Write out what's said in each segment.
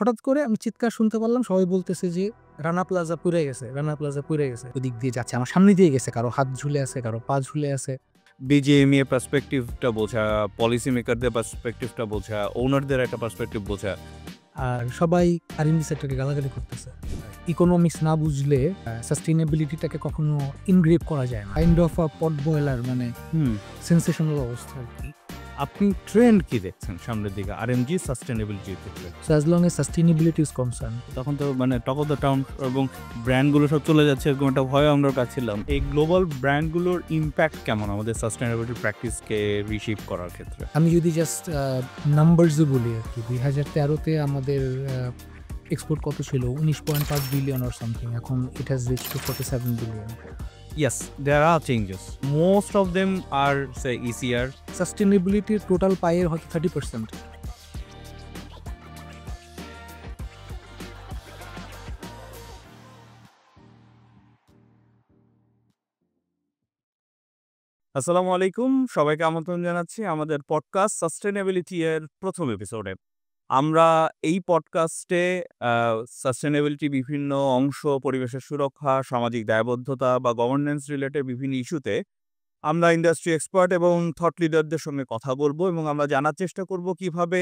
হঠাৎ করে আমি চিৎকার শুনতে পারলাম, সবাই বলতেছে যে রানা প্লাজা পুড়ে গেছে, রানা প্লাজা পুড়ে গেছে। ওদিক দিয়ে যাচ্ছে, আমার সামনে দিয়ে গেছে, কারো হাত ঝুলে আছে, কারো পা ঝুলে আছে। বিজিএমইএ পার্সপেক্টিভটা বোঝা, পলিসি মেকারদের পার্সপেক্টিভটা বোঝা, ওনারদের একটা পার্সপেক্টিভ বোঝা। আর সবাই R&D সেক্টরকে গালাগালি করতেছে। ইকোনমিক্স না বুঝলে সাস্টেইনেবিলিটিটাকে কখনো ইনগ্রেভ করা যায় না। Kind of a potboiler, মানে সেন্সেশনাল অবস্থা আরকি। আপনি ট্রেন্ড কি দেখছেন সামনের দিকে আরএমজি সাস্টেনেবিলিটির ক্ষেত্রে? So as long age sustainability is concern, তখন তো মানে টক অফ দ্য টাউন এবং ব্র্যান্ডগুলো সব চলে যাচ্ছে, এরকম একটা ভয় আমরা পাচ্ছিলাম। এই গ্লোবাল ব্র্যান্ডগুলোর ইম্প্যাক্ট কেমন আমাদের সাস্টেনেবিলিটি প্র্যাকটিসকে রিশেপ করার ক্ষেত্রে? আমি যদি জাস্ট নাম্বারসও বলি আরকি, 2013-তে আমাদের এক্সপোর্ট কত ছিল? 19.5 বিলিয়ন অর সামথিং। এখন it has reached to 47 billion. Yes, there are changes. Most of them are, say, ECR. সাস্টেইনেবিলিটির টোটাল পাইয়ের হয়তো 30%। আসসালামু আলাইকুম, সবাইকে আমন্ত্রণ জানাচ্ছি আমাদের পডকাস্ট সাস্টেনেবিলিটি এর প্রথম এপিসোডে। আমরা এই পডকাস্টে সাস্টেনেবিলিটি বিভিন্ন অংশ, পরিবেশের সুরক্ষা, সামাজিক দায়বদ্ধতা বা গভর্নেন্স রিলেটেড বিভিন্ন ইস্যুতে আমরা ইন্ডাস্ট্রি এক্সপার্ট এবং থট লিডারদের সঙ্গে কথা বলবো এবং আমরা জানার চেষ্টা করব কিভাবে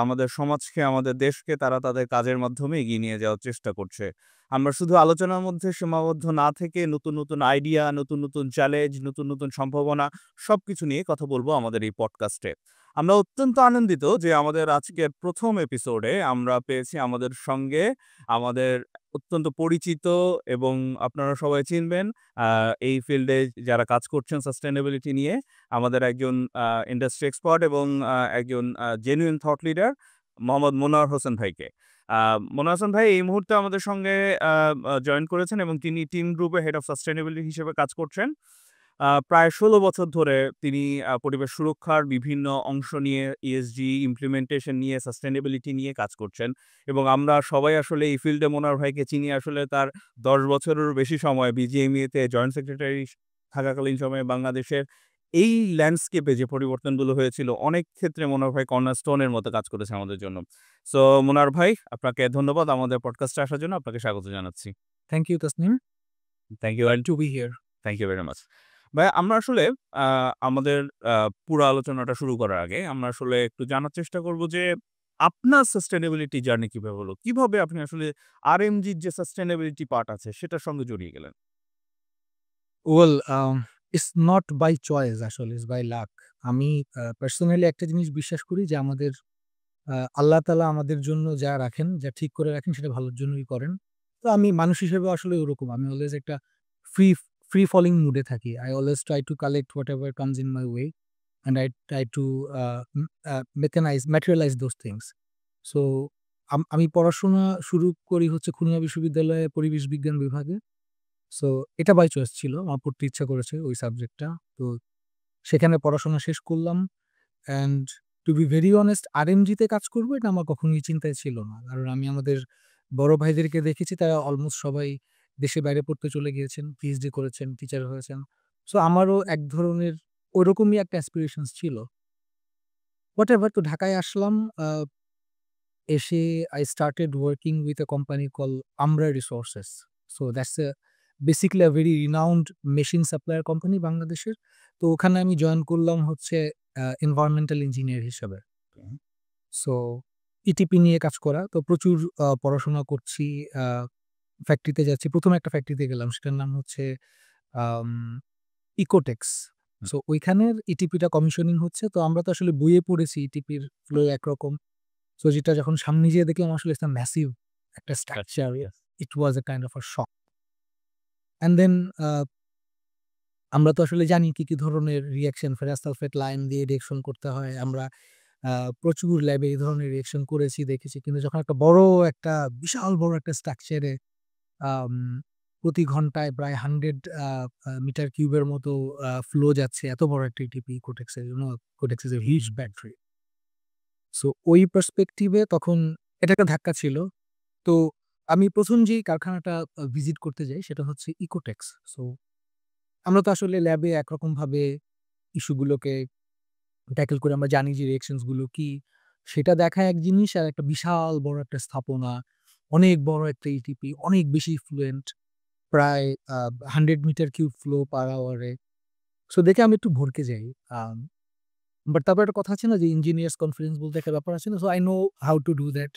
আমাদের সমাজকে, আমাদের দেশকে তারা তাদের কাজের মাধ্যমে এগিয়ে নিয়ে যাওয়ার চেষ্টা করছে। আমরা শুধু আলোচনার মধ্যে সীমাবদ্ধ না থেকে নতুন নতুন আইডিয়া, নতুন নতুন চ্যালেঞ্জ, নতুন নতুন সম্ভাবনা সবকিছু নিয়ে কথা বলবো আমাদের এই পডকাস্টে। আমরা অত্যন্ত আনন্দিত যে আমাদের আজকের প্রথম এপিসোডে আমরা পেয়েছি আমাদের সঙ্গে আমাদের অত্যন্ত পরিচিত এবং আপনারা সবাই চিনবেন এই ফিল্ডে যারা কাজ করছেন সাস্টেনেবিলিটি নিয়ে, আমাদের একজন ইন্ডাস্ট্রি এক্সপার্ট এবং একজন genuine thought leader Mohammad Monowar Hossain ভাইকে। মনোয়ার হোসেন ভাই এই মুহূর্তে আমাদের সঙ্গে জয়েন করেছেন এবং তিনি টিম গ্রুপে হেড অফ সাস্টেনেবিলিটি হিসেবে কাজ করছেন। প্রায় ১৬ বছর ধরে তিনি পরিবেশ সুরক্ষার বিভিন্ন অংশ নিয়ে, ইএসজি ইমপ্লিমেন্টেশন নিয়ে, সাস্টেনেবিলিটি নিয়ে কাজ করছেন এবং আমরা সবাই আসলে এই ফিল্ডে মনোয়ার ভাইকে চিনি আসলে তার ১০ বছরেরও বেশি সময় বিজিএমইএতে জয়েন্ট সেক্রেটারি থাকাকালীন সময়ে বাংলাদেশের এই ল্যান্ডস্কেপে যে পরিবর্তনগুলো হয়েছিল, অনেক ক্ষেত্রে মনোয়ার ভাই কর্নারস্টোনের মতো কাজ করেছে আমাদের জন্য। সো মনোয়ার ভাই, আপনাকে ধন্যবাদ আমাদের পডকাস্টে আসার জন্য। আপনাকে স্বাগত জানাচ্ছি। Thank you Tasnim, thank you to be here. Thank you very much. ভাইয়া, আমরা আসলে আ আমাদের পুরো আলোচনাটা শুরু করার আগে আমরা আসলে একটু জানার চেষ্টা করব যে আপনার সাস্টেনেবিলিটি জার্নি কিভাবে হলো? কিভাবে আপনি আসলে আরএমজির যে সাস্টেনেবিলিটি পার্ট আছে সেটার সঙ্গে জড়িয়ে গেলেন? Well, it's not by choice, আসলে ইটস বাই লাক। আমি পার্সোনালি একটা জিনিস বিশ্বাস করি যে আমাদের আল্লাহ তাআলা আমাদের জন্য যা রাখেন, যা ঠিক করে রাখেন সেটা ভালোর জন্যই করেন। তো আমি মানুষ হিসেবে আসলে ওরকম। আমি অলওয়েজ একটা ফ্রি ফ্রি ফলিং মুড এ থাকি। I always try to collect whatever comes in my way and I try to materialize those things. So আমি পড়াশোনা শুরু করি হচ্ছে খুলনা বিশ্ববিদ্যালয়ে পরিবেশ বিজ্ঞান বিভাগে। সো এটা বাই চয়েস ছিল। আমার পড়তে ইচ্ছা করেছে ওই সাবজেক্টটা। তো সেখানে পড়াশোনা শেষ করলাম। And to be very honest, RMG তে কাজ করব এটা আমার কখনোই চিন্তায় ছিল না। কারণ আমি আমাদের বড় ভাইদেরকে দেখেছি, তারা অলমোস্ট সবাই দেশের বাইরে পড়তে চলে গিয়েছেন, পিএইচডি করেছেন, টিচার হয়েছেন। সো আমারও এক ধরনের ওরকমই একটা অ্যাসপিরেশনস ছিল। হোয়াটএভার, তো ঢাকায় আসলাম। আ এসে I started working with a company called Amra Resources. So that's basically a very renowned machine supplier company বাংলাদেশের। তো ওখানে আমি জয়েন করলাম হচ্ছে environmental engineer হিসেবে। হুম। সো ইটিপি নিয়ে কাজ করা। তো প্রচুর পড়াশোনা করছি। আ ফ্যাক্টরিতে যাচ্ছি। ১ম একটা ফ্যাক্টরিতে গেলাম। সেটার নাম হচ্ছে আম ইকোটেক্স। হুম। সো ওইখানের ইটিপিটা কমিশনিং হচ্ছে। তো আমরা তো আসলে বইয়ে পড়েছি ইটিপির ফ্লো একরকম। সো যেটা যখন সামনে যেয়ে দেখলাম আসলে ইটস আ ম্যাসিভ একটা structure. Yes. It was a kind of a shock. And then আমরা তো আসলে জানি কি ধরনের রিঅ্যাকশন ফেরাস সালফেট লাইন দিয়ে রিঅ্যাকশন করতে হয়। আমরা আ প্রচুর ল্যাবে এই ধরনের রিঅ্যাকশন করেছি, দেখেছি। কিন্তু যখন একটা বড় একটা বিশাল বড় একটা স্ট্রাকচারে আম প্রতি ঘন্টায় প্রায় 100 আ আ মিটার কিউবের মতো ফ্লো যাচ্ছে, এত বড় একটা ইটিপি কোটেক্স এর জন্য। Quotex is a huge battery. So ওই পার্সপেক্টিভ এ তখন এটা একটা ধাক্কা ছিল। তো আমি ১ম যেই কারখানাটা ভিজিট করতে যাই সেটা হচ্ছে ইকোটেক্স। সো আমরা তো আসলে ল্যাবে একরকমভাবে ইস্যু গুলোকে ট্যাকল করে আমরা জানি যে রিঅ্যাকশনস গুলো কি। সেটা দেখা এক জিনিস, আর একটা বিশাল বড় একটা স্থাপনা, অনেক বড় একটা এটিপি, অনেক বেশি ফ্লুয়েন্ট, প্রায় 100 মিটার কিউব ফ্লো পার আওয়ারে। সো দেখে আমি একটু ভড়কে যাই। বাট তারপর একটা কথা আছে না যে ইঞ্জিনিয়ার্স কনফিডেন্স বলতে একটা ব্যাপার আছে না? So I know how to do that.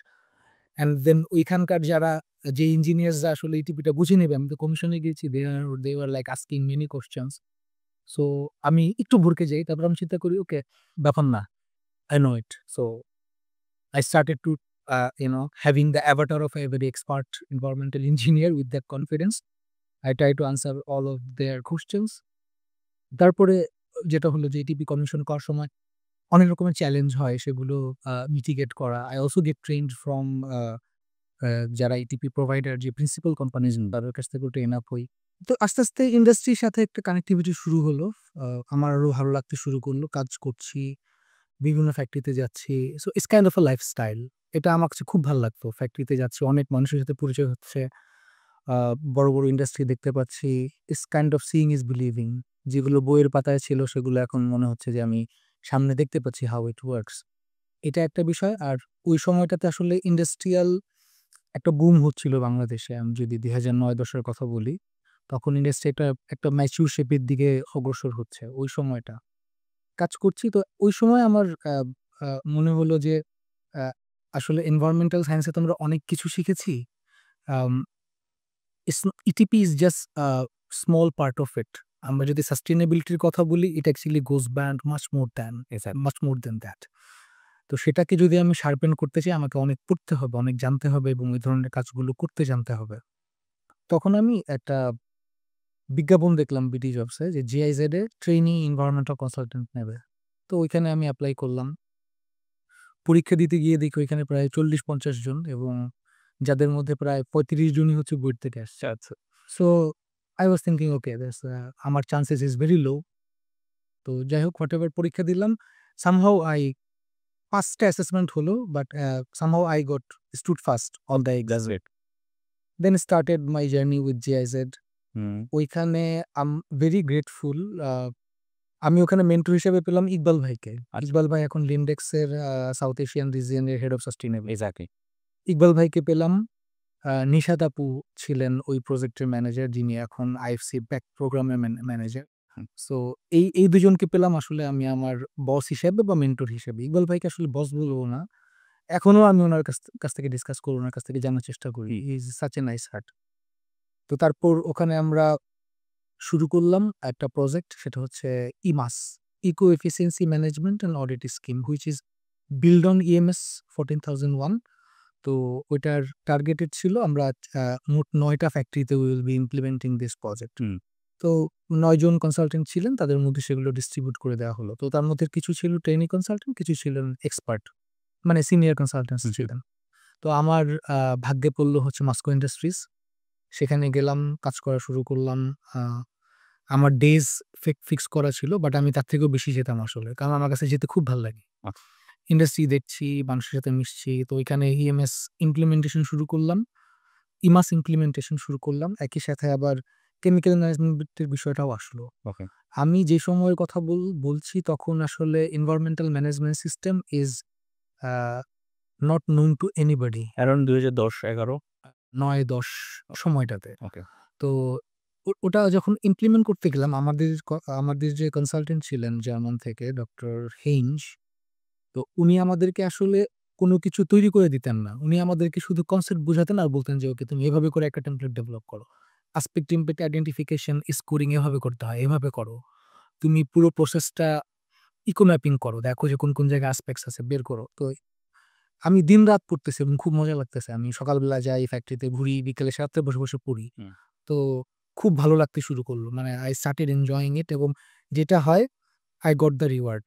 And then ওইখানকার যারা, যে ইঞ্জিনিয়ার্সরা আসলে এই টিপিটা বুঝে নেবে, আমি তো কমিশনে গিয়েছি, they are like asking many questions. So আমি একটু ভড়কে যাই। তারপর আমি চিন্তা করি, ওকে, ব্যাপার না। I know it. So I started to, having the avatar of a very expert environmental engineer with that confidence. I try to answer all of their questions. তারপরে যেটা হলো যে এটিপি কমিশন করার সময় অনেক রকমের চ্যালেঞ্জ হয়, সেগুলো মিটিগেট করা। I also get trained from যারা এটিপি প্রোভাইডার, যে প্রিন্সিপাল কোম্পানিজ, তাদের কাছ থেকেও ট্রেন আপ হই। তো আস্তে, আস্তে ইন্ডাস্ট্রির সাথে একটা কানেক্টিভিটি শুরু হলো। আমার আরো ভালো লাগতে শুরু করলো। কাজ করছি, বিভিন্ন ফ্যাক্টরিতে যাচ্ছি। So it's kind of a lifestyle. এটা আমার কাছে খুব ভাল লাগতো। ফ্যাক্টরিতে যাচ্ছি, অনেক মানুষের সাথে পরিচয় হচ্ছে। আ বড়, বড় ইন্ডাস্ট্রি দেখতে পাচ্ছি। It's kind of seeing is believing. যেগুলো বইয়ের পাতায় ছিল সেগুলো এখন মনে হচ্ছে যে আমি সামনে দেখতে পাচ্ছি হাউ ইট ওয়ার্কস। এটা একটা বিষয়। আর ওই সময়টাতে আসলে ইন্ডাস্ট্রিয়াল একটা বুম হচ্ছিল বাংলাদেশে। আমি যদি ২০০৯-১০ এর কথা বলি, তখন ইন্ডাস্ট্রি একটা ম্যাচিউর শেপের দিকে অগ্রসর হচ্ছে ওই সময়টা। কাজ করছি তো ওই সময় আমার আ আ মনে হলো যে আ আসলে এনভায়রনমেন্টাল সায়েন্স এ তো আমরা অনেক কিছু শিখেছি। Um ETP is just small part of it. আমরা যদি সাস্টেইনেবিলিটির কথা বলি, it actually goes beyond much more than that. তো সেটাকে যদি আমি শার্পেন করতে চাই, আমাকে অনেক পড়তে হবে, অনেক জানতে হবে এবং এই ধরনের কাজগুলো করতে জানতে হবে। তখন আমি একটা বিজ্ঞাপন দেখলাম বিডি জবসে, যে জিআইজেড এ ট্রেইনি এনভায়রনমেন্টাল কনসালটেন্ট নেবে। তো ওইখানে আমি এপ্লাই করলাম। পরীক্ষা দিতে গিয়ে দেখি ওইখানে প্রায় ৪০-৫০ জন, এবং যাদের মধ্যে প্রায় ৩৫ জনই হচ্ছে বুয়েট থেকে আসছে। আচ্ছা। সো আই ওয়াজ থিংকিং, ওকে, আমার চান্সেস ইজ ভেরি লো। তো যাই হোক, হোয়াটএভার পরীক্ষা দিলাম। সামহাউ আই, ৫ টা অ্যাসেসমেন্ট হলো, but somehow I stood first all the that's exam. Great. Then started my journey with GIZ. Hmm. ওইখানে আম ভেরি গ্রেটফুল। আমি ওখানে মেন্টর হিসেবে পেলাম ইকবাল ভাইকে। আচ্ছা। ইকবাল ভাই এখন লিন্ডেক্সের সাউথ এশিয়ান রিজিয়নের head of sustainable. Exactly. Iqbal ভাইকে পেলাম। নিশাত আপু ছিলেন ওই প্রজেক্টের ম্যানেজার, যিনি এখন আইএফসি ব্যাক প্রোগ্রামের ম্যানেজার। হুম। সো এই দুজনকে পেলাম আসলে আমি আমার বস হিসেবে বা মেন্টর হিসেবে। ইকবাল ভাইকে আসলে বস বলবো না। এখনো আমি ওনার কাছ থেকে ডিসকাস করি, ওনার কাছ থেকে জানার চেষ্টা করি। হি is such a nice heart. তো তারপর ওখানে আমরা শুরু করলাম একটা প্রজেক্ট, সেটা হচ্ছে EMAS, eco efficiency management and audit scheme, which is build on EMS 14001। তো ওইটার টার্গেটেড ছিল আমরা মোট ৯ টা ফ্যাক্টরিতে we will be implementing this project. Hmm. তো ৯ জন কনসালটেন্ট ছিলেন, তাদের মধ্যে সেগুলো ডিস্ট্রিবিউট করে দেওয়া হলো। তো তার মধ্যে কিছু ছিল ট্রেনি কনসালটেন্ট, কিছু ছিলেন এক্সপার্ট, মানে সিনিয়র কনসালটেন্টস হুম। ছিলেন। তো আমার ভাগ্যে পড়ল হচ্ছে মাস্কো ইন্ডাস্ট্রিজ। সেখানে গেলাম, কাজ করা শুরু করলাম। আ আমার ডেজ ফিক্স করা ছিল, বাট আমি তার থেকেও বেশি যেতাম আসলে। কারণ আমার কাছে যেতে খুব ভাল লাগে। আচ্ছা। ইন্ডাস্ট্রি দেখছি, মানুষের সাথে মিশছি। তো ওইখানে ইএমএস ইমপ্লিমেন্টেশন শুরু করলাম। ইমাস ইমপ্লিমেন্টেশন শুরু করলাম। একই সাথে আবার কেমিক্যাল ম্যানেজমেন্টের বিষয়টাও আসলো। ওকে। আমি যে সময়ের কথা বলছি, তখন আসলে environmental management system is a not known to anybody. Around ২০১০-১১। ৯-১০ সময়টাতে। ওকে। তো ওটা যখন ইমপ্লিমেন্ট করতে গেলাম, আমাদের যে কনসালটেন্ট ছিলেন জার্মান থেকে, ডক্টর হেইঞ্জ, তো উনি আমাদেরকে আসলে কোনো কিছু তৈরি করে দিতেন না। উনি আমাদেরকে শুধু কনসেপ্ট বুঝাতেন আর বলতেন যে, "ওকে, তুমি এভাবে করে একটা টেমপ্লেট ডেভেলপ করো। আসপেক্ট ইমপেক্ট আইডেন্টিফিকেশন, স্কোরিং এভাবে করতে হয়, এভাবে করো। তুমি পুরো প্রসেসটা ইকো ম্যাপিং করো। দেখো যে কোন জায়গায় আসপেক্টস আছে, বের করো।" তো আমি দিনরাত পড়তেছি এবং খুব মজা লাগতেছে। আমি সকালবেলা যাই ফ্যাক্টরিতে ঘুরি, বিকেলে সাথে বসে, বসে পড়ি। হুম। তো খুব ভালো লাগতে শুরু করলো। মানে I started enjoying it, এবং যেটা হয়, I got the reward.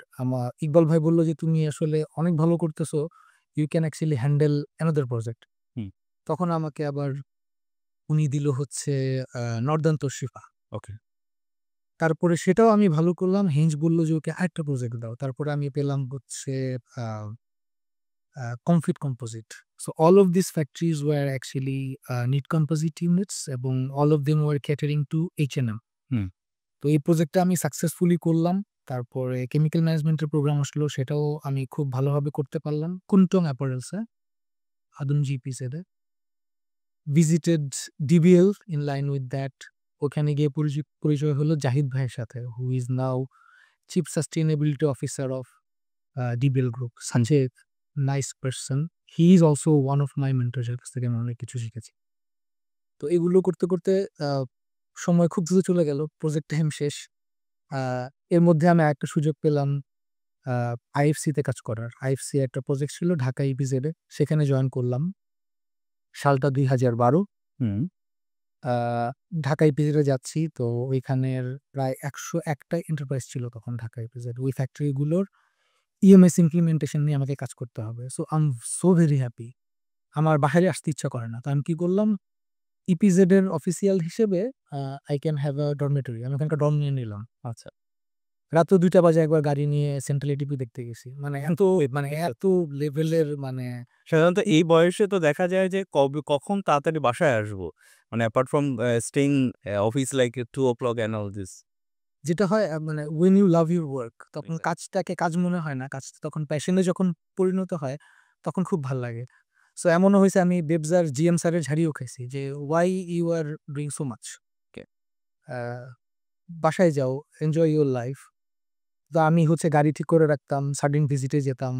Iqbal ভাই বলল যে, "তুমি আসলে অনেক ভালো করতেছো। You can actually handle another project." হুম। তখন আমাকে আবার উনি দিল হচ্ছে নর্দার্ন তশরিফা। ওকে। তারপরে সেটাও আমি ভালো করলাম। হেঞ্জ বলল যে, "ওকে আরেকটা প্রজেক্ট দাও।" তারপরে আমি পেলাম হচ্ছে a Comfit Composite. So all of these factories were actually neat composite units, এবং all of them were catering to H&M. হুম। তো এই প্রজেক্টটা আমি সাকসেসফুলি করলাম। তারপরে কেমিক্যাল ম্যানেজমেন্টের প্রোগ্রাম আসলো, সেটাও আমি খুব ভালোভাবে করতে পারলাম। কুন্তং অ্যাপারেলসে, আদম জিপিজেডে। Visited DBL in line with that. ওখানে গিয়ে পরিচয় হলো জাহিদ ভাইয়ের সাথে, who is now chief sustainability officer of DBL group. Sanjay, nice person. He is also one of my mentors, এর কাছ থেকে আমি অনেক কিছু শিখেছি। তো এগুলো করতে করতে সময় খুব দ্রুত চলে গেল, প্রজেক্ট টাইম শেষ। এর মধ্যে আমি আরেকটা সুযোগ পেলাম আইএফসিতে কাজ করার। আইএফসি একটা প্রজেক্ট ছিল ঢাকা ইপিজেডে, সেখানে জয়েন করলাম। সালটা 2012। হুম। ঢাকা ইপিজেডে যাচ্ছি, তো ওইখানের প্রায় 101টা এন্টারপ্রাইজ ছিল তখন ঢাকা ইপিজেড। ওই ফ্যাক্টরিগুলোর ইএমএস ইমপ্লিমেন্টেশন নিয়ে আমাকে কাজ করতে হবে। So I am so very happy. আমার বাহিরে আসতে ইচ্ছা করে না। তো আমি কি করলাম, ইপিজেড এর অফিসিয়াল হিসেবে I can have a dormitory. আমি ওখানকার ডর্ম নিয়ে নিলাম। আচ্ছা। রাত ২টা বাজে একবার গাড়ি নিয়ে সেন্ট্রাল এটিপি দেখতে গেছি। মানে এত লেভেলের মানে সাধারণত এই বয়সে তো দেখা যায় যে কখন তাড়াতাড়ি বাসায় আসবো? মানে apart from staying office like 2 o'clock and all this. যেটা হয় মানে when you love your work তখন এক্সাক্ট কাজটাকে কাজ মনে হয় না। কাজটা তখন প্যাশনে যখন পরিণত হয় তখন খুব ভাল লাগে। সো এমনও হইছে আমি বেবজার জিএম স্যারের ঝাড়িও খাইছি যে, "Why you are doing so much? ওকে। আ বাসায় যাও, এনজয় your life." তো আমি হচ্ছে গাড়ি ঠিক করে রাখতাম, সার্টেন ভিজিটে যেতাম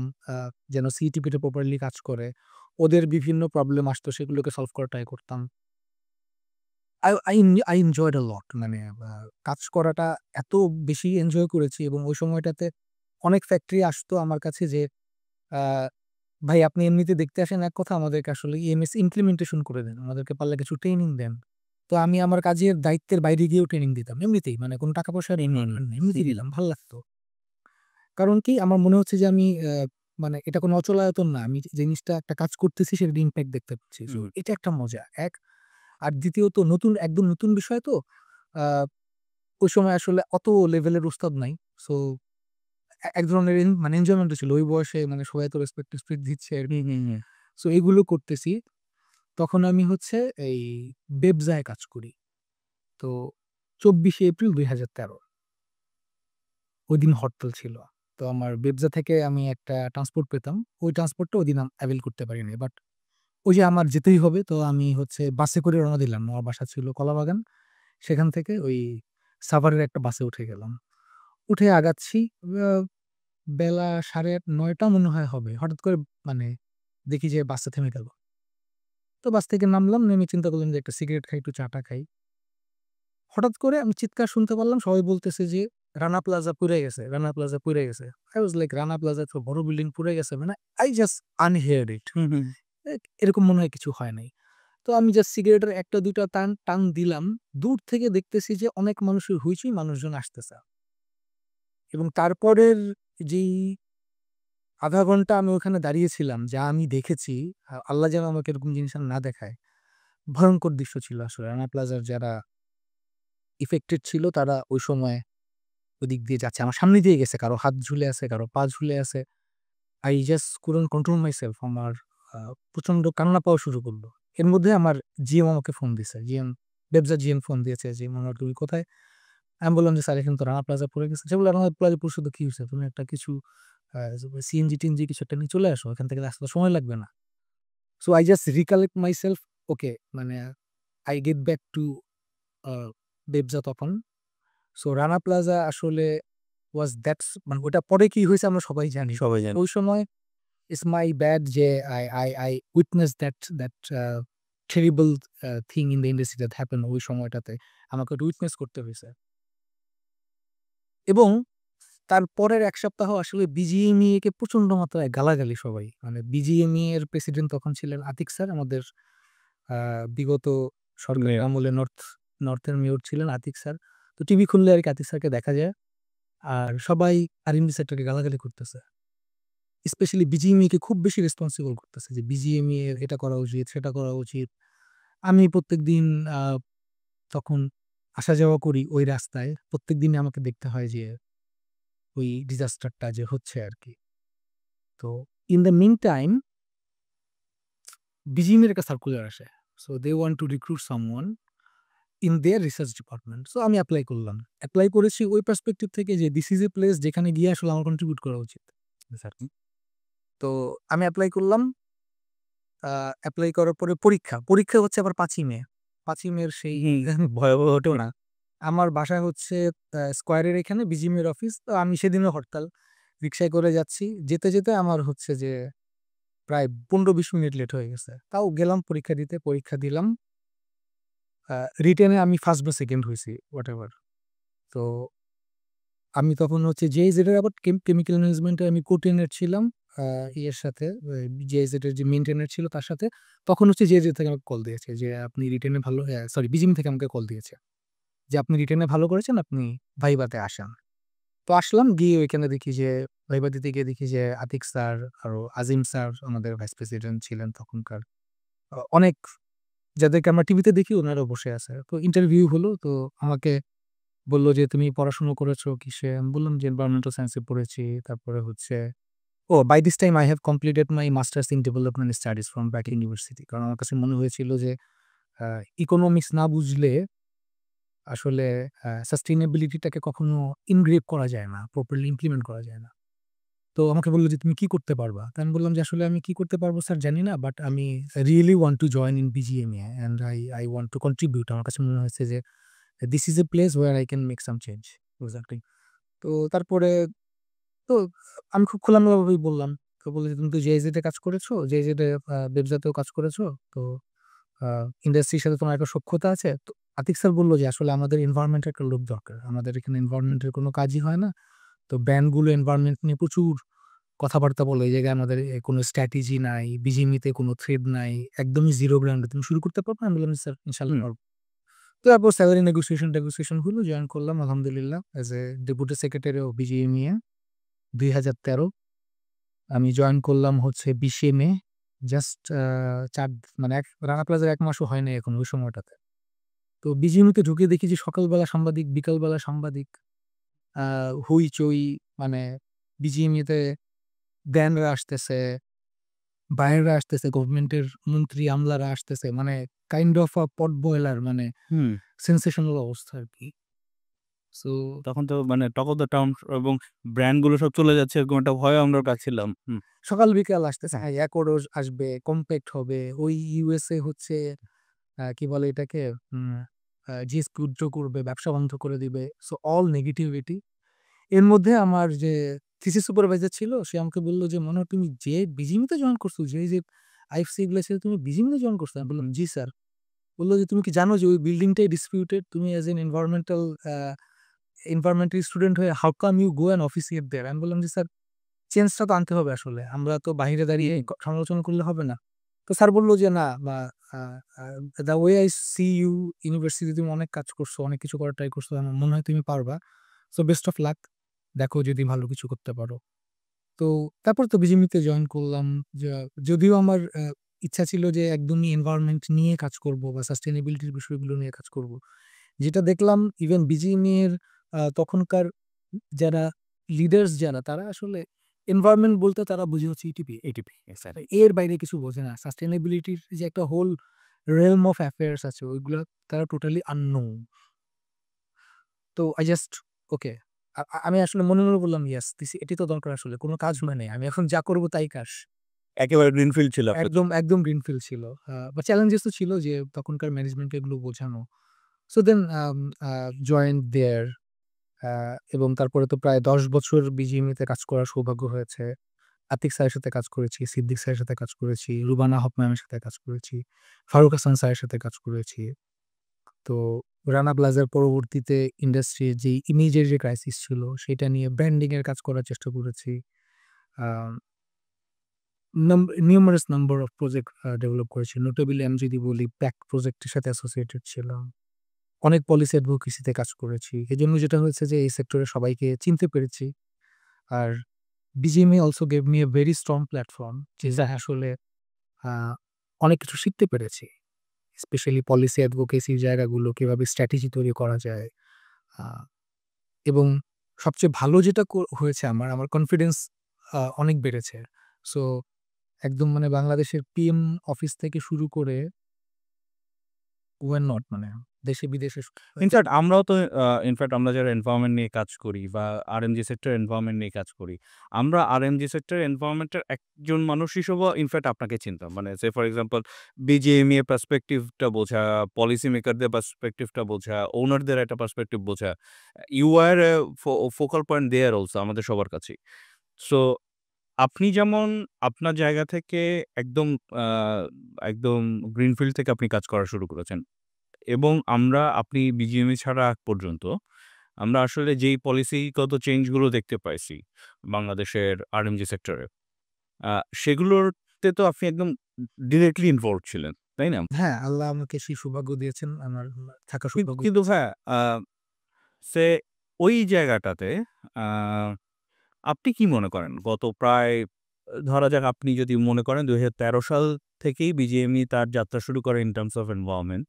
যেন সিইটিপিটা প্রপারলি কাজ করে। ওদের বিভিন্ন প্রবলেম আসতো সেগুলোকে সলভ করার ট্রাই করতাম। I enjoyed a lot মানে কাজ করাটা এত বেশি এনজয় করেছি এবং ওই সময়টাতে অনেক ফ্যাক্টরি আসতো আমার কাছে যে, আ "ভাই আপনি এমনিতে দেখতে আসেন এক কথা, আমাদেরকে আসলে ইএমএস ইমপ্লিমেন্টেশন করে দেন। আমাদেরকে পারলে কিছু ট্রেনিং দেন।" তো আমি আমার কাজের দায়িত্বের বাইরে গিয়েও ট্রেনিং দিতাম। এমনিতেই মানে কোনো টাকা পয়সার হুম, হুম, ইনভলভমেন্ট নেই। এমনিতেই দিলাম, ভাল লাগতো। কারণ কি আমার মনে হচ্ছে যে আমি মানে এটা কোনো অচলায়তন না। আমি যে জিনিসটা একটা কাজ করতেছি সেটার ইমপ্যাক্ট দেখতে পাচ্ছি। সো হুম, এটা একটা মজা। আর দ্বিতীয়ত একদম নতুন বিষয় তো। আ ওই সময় আসলে অত লেভেলের উস্তাদ নাই। সো এক ধরনের মানে এনজয়মেন্ট ও ছিল। ওই বয়সে মানে সবাই তো রেসপেক্ট দিচ্ছে হুম, আরকি। হুম, হুম। সো এগুলো করতেছি। তখন আমি হচ্ছে এই বেবজায় কাজ করি। তো ২৪শে এপ্রিল ২০১৩ ওইদিন হরতাল ছিল। তো আমার বেবজা থেকে আমি একটা ট্রান্সপোর্ট পেতাম। ওই ট্রান্সপোর্টটা ওইদিন এভেইল করতে পারিনি। বাট ওই যে আমার যেতেই হবে, তো আমি হচ্ছে বাসে করে রওনা দিলাম। আমার বাসা ছিল কলাবাগান। সেখান থেকে ওই সাভারের একটা বাসে উঠে গেলাম। উঠে আগাচ্ছি। আ বেলা ৯:৩০ মনে হয় হবে। হঠাৎ করে মানে দেখি যে বাসটা থেমে গেল। তো বাস থেকে নামলাম, নেমে চিন্তা করলাম যে একটা সিগারেট খাই, একটু চাটা খাই। হঠাৎ করে আমি চিৎকার শুনতে পারলাম, সবাই বলতেছে যে, "রানা প্লাজা পুড়ে গেছে, রানা প্লাজা পুড়ে গেছে।" I was like, "Rana plaza তো বড় বিল্ডিং পুড়ে গেছে?" মানে I just unheard it. হুম, হুম। এরকম মনে হয় কিছু হয় নাই। তো আমি জাস্ট সিগারেটের ১ টা ২ টা টান দিলাম। দূর থেকে দেখতেছি যে অনেক মানুষের হইচই, মানুষজন আসতেছে। এবং তারপরের যেই ০.৫ ঘন্টা আমি ওখানে দাঁড়িয়েছিলাম, যা আমি দেখেছি, আল্লাহ যেন আমাকে এরকম জিনিস আর না দেখায়। ভয়ংকর দৃশ্য ছিল আসলে। রানা প্লাজার যারা ইফেক্টেড ছিল তারা ওই সময় ওদিক দিয়ে যাচ্ছে। আমার সামনে দিয়ে গেছে। কারো হাত ঝুলে আছে, কারো পা ঝুলে আছে। I just couldn't control myself. আমার আ প্রচন্ড কান্না পাওয়া শুরু করল। এর মধ্যে আমার জিএম আমাকে ফোন দিছে। ব্যবসা জিএম ফোন দিয়েছে যে, "মনোয়ার তুমি কোথায়?" আমি বললাম যে, "স্যার এখানে তো রানা প্লাজা পড়ে গেছে।" সে বলল, "রানা প্লাজা পড়ছে তো কি হইছে? তুমি একটা কিছু আ সিএনজি-টিএনজি কিছু একটা নিয়ে চলে আসো। এখান থেকে আসতে তো সময় লাগবে না।" So I just recollect myself. ওকে, মানে I get back to আ বেবজা তখন। সো রানা প্লাজা আসলে was that's মানে ওটা পরে কি হইছে আমরা সবাই জানি। সবাই জানে। ওই সময় it's my bad যে I witnessed that terrible thing in the industry that happened ওই সময়টাতে। আমাকে ওটা উইটনেস করতে হইছে। এবং তার পরের ১ সপ্তাহ আসলে বিজিএমইএ কে প্রচন্ড মাত্রায় গালাগালি সবাই। মানে বিজিএমইএ এর প্রেসিডেন্ট তখন ছিলেন আতিক স্যার। আমাদের আ বিগত সরকারের মেয়র। আমলে নর্থের মেয়র ছিলেন আতিক স্যার। তো টিভি খুললে আরকি আতিক স্যারকে দেখা যায়। আর সবাই আরএনবি সেক্টরকে গালাগালি করতেছে। স্পেশালি বিজিএমইএ কে খুব বেশি রেসপন্সিবল করতেছে যে বিজিএমইএ এর এটা করা উচিত, সেটা করা উচিত। আমি প্রত্যেকদিন আ তখন আসা যাওয়া করি ওই রাস্তায়। প্রত্যেকদিনই আমাকে দেখতে হয় যে ওই ডিজাস্টারটা যে হচ্ছে আরকি। তো ইন দ্য মিন টাইম বিজিএমইএর একটা সার্কুলার আসে। So they want to recruit someone. In their research department. So আমি এপ্লাই করলাম। এপ্লাই করেছি ওই পার্সপেক্টিভ থেকে যে দিস ইজ এ প্লেস যেখানে গিয়ে আসলে আমার কন্ট্রিবিউট করা উচিত। তো আমি এপ্লাই করলাম। এপ্লাই করার পরে পরীক্ষা হচ্ছে আবার ৫ই মে। ৫ই মের সেই ভয়াবহটাও না। আমার বাসা হচ্ছে স্কয়ারের এখানে বিজিএমইএর অফিস। তো আমি সেদিনও হরতাল। রিক্সায় করে যাচ্ছি। যেতে আমার হচ্ছে যে প্রায় ১৫-২০ মিনিট লেট হয়ে গেছে। তাও গেলাম পরীক্ষা দিতে। পরীক্ষা দিলাম। রিটেনে আমি ফার্স্ট বা সেকেন্ড হইছি হোয়াটএভার। তো আমি তখন হচ্ছে জেইজেড এর আবার কেমিক্যাল ম্যানেজমেন্টে আমি কো-টেনের ছিলাম। ইয়ের সাথে জেইজেড এর যে মেইনটেইনার ছিল তার সাথে। তখন হচ্ছে জেইজেড থেকে আমাকে কল দিয়েছে যে আপনি রিটেনে ভালো সরি বিজিএম থেকে আমাকে কল দিয়েছে। যে আপনি রিটেনে ভালো করেছেন, আপনি ভাইভাতে আসেন। তো আসলাম, গিয়ে ওইখানে দেখি যে ভাইবা দিতে গিয়ে দেখি যে আতিক স্যার, আরো আজিম স্যার আমাদের ভাইস প্রেসিডেন্ট ছিলেন তখনকার। অনেক যাদেরকে আমরা টিভিতে দেখি ওনারাও বসে আছে। তো ইন্টারভিউ হলো। তো আমাকে বলল যে, "তুমি পড়াশোনা করেছো কিসে?" আমি বললাম যে, "এনভায়রনমেন্টাল সায়েন্সে পড়েছি।" তারপরে হচ্ছে by this time I have completed my masters in development studies from BRAC university. কারণ আমার কাছে মনে হয়েছিল যে আ ইকোনমিক্স না বুঝলে আসলে সাস্টেইনেবিলিটিটাকে কখনো ইনগ্রেভ করা যায় না, প্রপারলি ইমপ্লিমেন্ট করা যায় না। তো আমাকে বলল যে, "তুমি কি করতে পারবা?" তো আমি বললাম যে, "আসলে আমি কি করতে পারবো স্যার জানি না। বাট আমি really want to join in BGMEA and I want to contribute." আমার কাছে মনে হয়েছে যে this is a place where I can make some change. Exactly. তো তারপরে তো আমি খুব খোলামেলাভাবেই বললাম। তো বলল যে, "তুমি তো জেআইজেড এ কাজ করেছো, জেআইজেড এ ব্যবসাতেও কাজ করেছো। তো আ ইন্ডাস্ট্রির সাথে তোমার একটা সখ্যতা আছে।" তো আতিক স্যার বলল যে, "আসলে আমাদের এনভায়রনমেন্ট এর একটা লোক দরকার। আমাদের এখানে এনভায়রনমেন্ট এর কোনো কাজই হয় না। তো ব্র্যান্ড গুলো এনভায়রনমেন্ট নিয়ে প্রচুর কথাবার্তা বলে। এই জায়গায় আমাদের কোনো স্ট্র্যাটেজি নাই, বিজিএমইতে কোনো থ্রেড নাই। একদমই জিরো গ্রাউন্ডে। তুমি শুরু করতে পারবা?" আমি বললাম, "স্যার ইনশাআল্লাহ পারব।" তো তারপর স্যালারি নেগোসিয়েশন হলো। জয়েন করলাম আলহামদুলিল্লাহ as a deputy secretary of BGMEA ২০১৩। আমি জয়েন করলাম হচ্ছে ২০শে মে। জাস্ট ৪ মানে রানা প্লাজার ১ মাসও হয় নাই এখন ওই সময়টাতে। তো বিজিএমইতে ঢুকে দেখি যে সকালবেলা সাংবাদিক, বিকালবেলা সাংবাদিক। আ হইচই, মানে বিজিএমইতে ব্যান্ডরা আসতেছে, বাইরেরা আসতেছে, গভর্নমেন্টের মন্ত্রী আমলারা আসতেছে। মানে কাইন্ড অফ পট বয়লার, মানে হুম। সেনসেশনাল অবস্থা আরকি। সো তখন তো মানে টক অফ দ্য টাউন এবং ব্র্যান্ড গুলো সব চলে যাচ্ছে এরকম একটা ভয়ে আমরা পাচ্ছিলাম। সকাল বিকাল আসতেছে। হ্যাঁ, অ্যাকোর্ডস আসবে, কম্প্যাক্ট হবে। ওই ইউএসএ হচ্ছে কি বলে এটাকে? উম জিএসপি উইথড্র করবে, ব্যবসা বন্ধ করে দিবে। So all negativity. এর মধ্যে আমার যে থিসিস সুপারভাইজার ছিল সে আমাকে বলল যে, "মনে হয় তুমি যে বিজিএমইতে জয়েন করছো, যে আইএফসি এগুলা ছেড়ে তুমি বিজিএমইতে জয়েন করছো?" আমি বললাম, "জি স্যার।" বলল যে, "তুমি কি জানো যে ওই বিল্ডিংটাই ডিসপিউটেড? তুমি অ্যাজ এন এনভায়রনমেন্টাল স্টুডেন্ট হয়ে how come you go and officiate there?" আমি বললাম যে, "স্যার চেঞ্জটা তো আনতে হবে আসলে। আমরা তো বাহিরে দাঁড়িয়ে সমালোচনা করলে হবে না।" তো স্যার বলল যে, "না, বা uh uh the way I see you, university তুমি অনেক কাজ করছো, অনেক কিছু করার ট্রাই করছো। আমার মনে হয় তুমি পারবা। So best of luck. দেখো যদি ভালো কিছু করতে পারো।" তো তারপর তো বিজিএমইতে জয়েন করলাম। যদিও আমার ইচ্ছা ছিল যে একদমই এনভায়রনমেন্ট নিয়ে কাজ করব বা সাস্টেইনেবিলিটির বিষয়গুলো নিয়ে কাজ করব। যেটা দেখলাম ইভেন বিজিএমইএ এর তখনকার যারা লিডার্স যারা তারা আসলে এনভায়রনমেন্ট বলতে তারা বুঝে হচ্ছে এটিপি। এর বাইরে কিছু বোঝে না। সাস্টেইনেবিলিটির যে একটা হোল realm of affairs আছে ওইগুলা তারা টোটালি unknown। তো I just ওকে। আমি আসলে মনে বললাম, "ইয়েস, এটি তো দরকার আসলে। কোন কাজ হয় নাই। আমি এখন যা করব তাই কাজ।" একেবারে গ্রিনফিল্ড ছিল আপনার। একদম গ্রিনফিল্ড ছিল। বা চ্যালেঞ্জেস তো ছিল যে তখনকার ম্যানেজমেন্টকে এগুলো বোঝানো। সো দেন জয়েন্ট দেয়ার। আ এবং তারপরে তো প্রায় ১০ বছর বিজিএমইতে কাজ করার সৌভাগ্য হয়েছে। আতিক স্যারের সাথে কাজ করেছি, সিদ্দিক স্যারের সাথে কাজ করেছি, রুবানা হক ম্যামের সাথে কাজ করেছি, ফারুক হাসান স্যারের সাথে কাজ করেছি। তো রানা প্লাজার পরবর্তীতে ইন্ডাস্ট্রির যে ইমেজের যে ক্রাইসিস ছিল সেটা নিয়ে ব্র্যান্ডিং এর কাজ করার চেষ্টা করেছি। A numerous number of project develop করেছি। নোটেবলি আমি যদি বলি প্যাক্ট প্রজেক্টের সাথে অ্যাসোসিয়েটেড ছিলাম। অনেক পলিসি অ্যাডভোকেসিতে কাজ করেছি। এজন্য যেটা হয়েছে যে এই সেক্টরে সবাইকে চিনতে পেরেছি। আর BGMEA also gave me a very strong platform যেটা আসলে আ অনেক কিছু শিখতে পেরেছি। স্পেশালি পলিসি অ্যাডভোকেসির জায়গাগুলো কিভাবে স্ট্র্যাটেজি তৈরি করা যায়। আ এবং সবচেয়ে ভালো যেটা হয়েছে আমার কনফিডেন্স অনেক বেড়েছে। সো একদম বাংলাদেশের পিএম অফিস থেকে শুরু করে why not, দেশে বিদেশে ইনফ্যাক্ট আমরাও তো আমরা যারা এনভায়রনমেন্ট নিয়ে কাজ করি বা আরএমজি সেক্টর এনভায়রনমেন্ট নিয়ে কাজ করি, আমরা আরএমজি সেক্টর এনভায়রনমেন্টের একজন মানুষ হিসেবেও ইনফ্যাক্ট আপনাকে চিনতাম। মানে সে ফর এক্সাম্পল বিজিএমইএ এর পার্সপেক্টিভটা বোঝা, পলিসি মেকারদের পার্সপেক্টিভটা বোঝা, ওনারদের একটা পার্সপেক্টিভ বোঝা। You are a focal point there also আমাদের সবার কাছেই। সো আপনি যেমন আপনার জায়গা থেকে একদম আ একদম গ্রিনফিল্ড থেকে আপনি কাজ করা শুরু করেছেন। এবং আপনি বিজিএমই ছাড়া আগ পর্যন্ত আমরা আসলে যেই পলিসিগত চেঞ্জগুলো দেখতে পাইছি বাংলাদেশের আরএমজি সেক্টরে, আ সেগুলোতে তো আপনি একদম ডিরেক্টলি ইনভলভড ছিলেন, তাই না? হ্যাঁ, আল্লাহ আমাকে সেই সৌভাগ্য দিয়েছেন। আমার থাকার সৌভাগ্য কিন্তু হ্যাঁ, সে ওই জায়গাটাতে আ আপনি কি মনে করেন? গত প্রায় ধরা যাক আপনি যদি মনে করেন ২০১৩ সাল থেকেই বিজিএমই তার যাত্রা শুরু করে ইন টার্মস অফ এনভায়রনমেন্ট।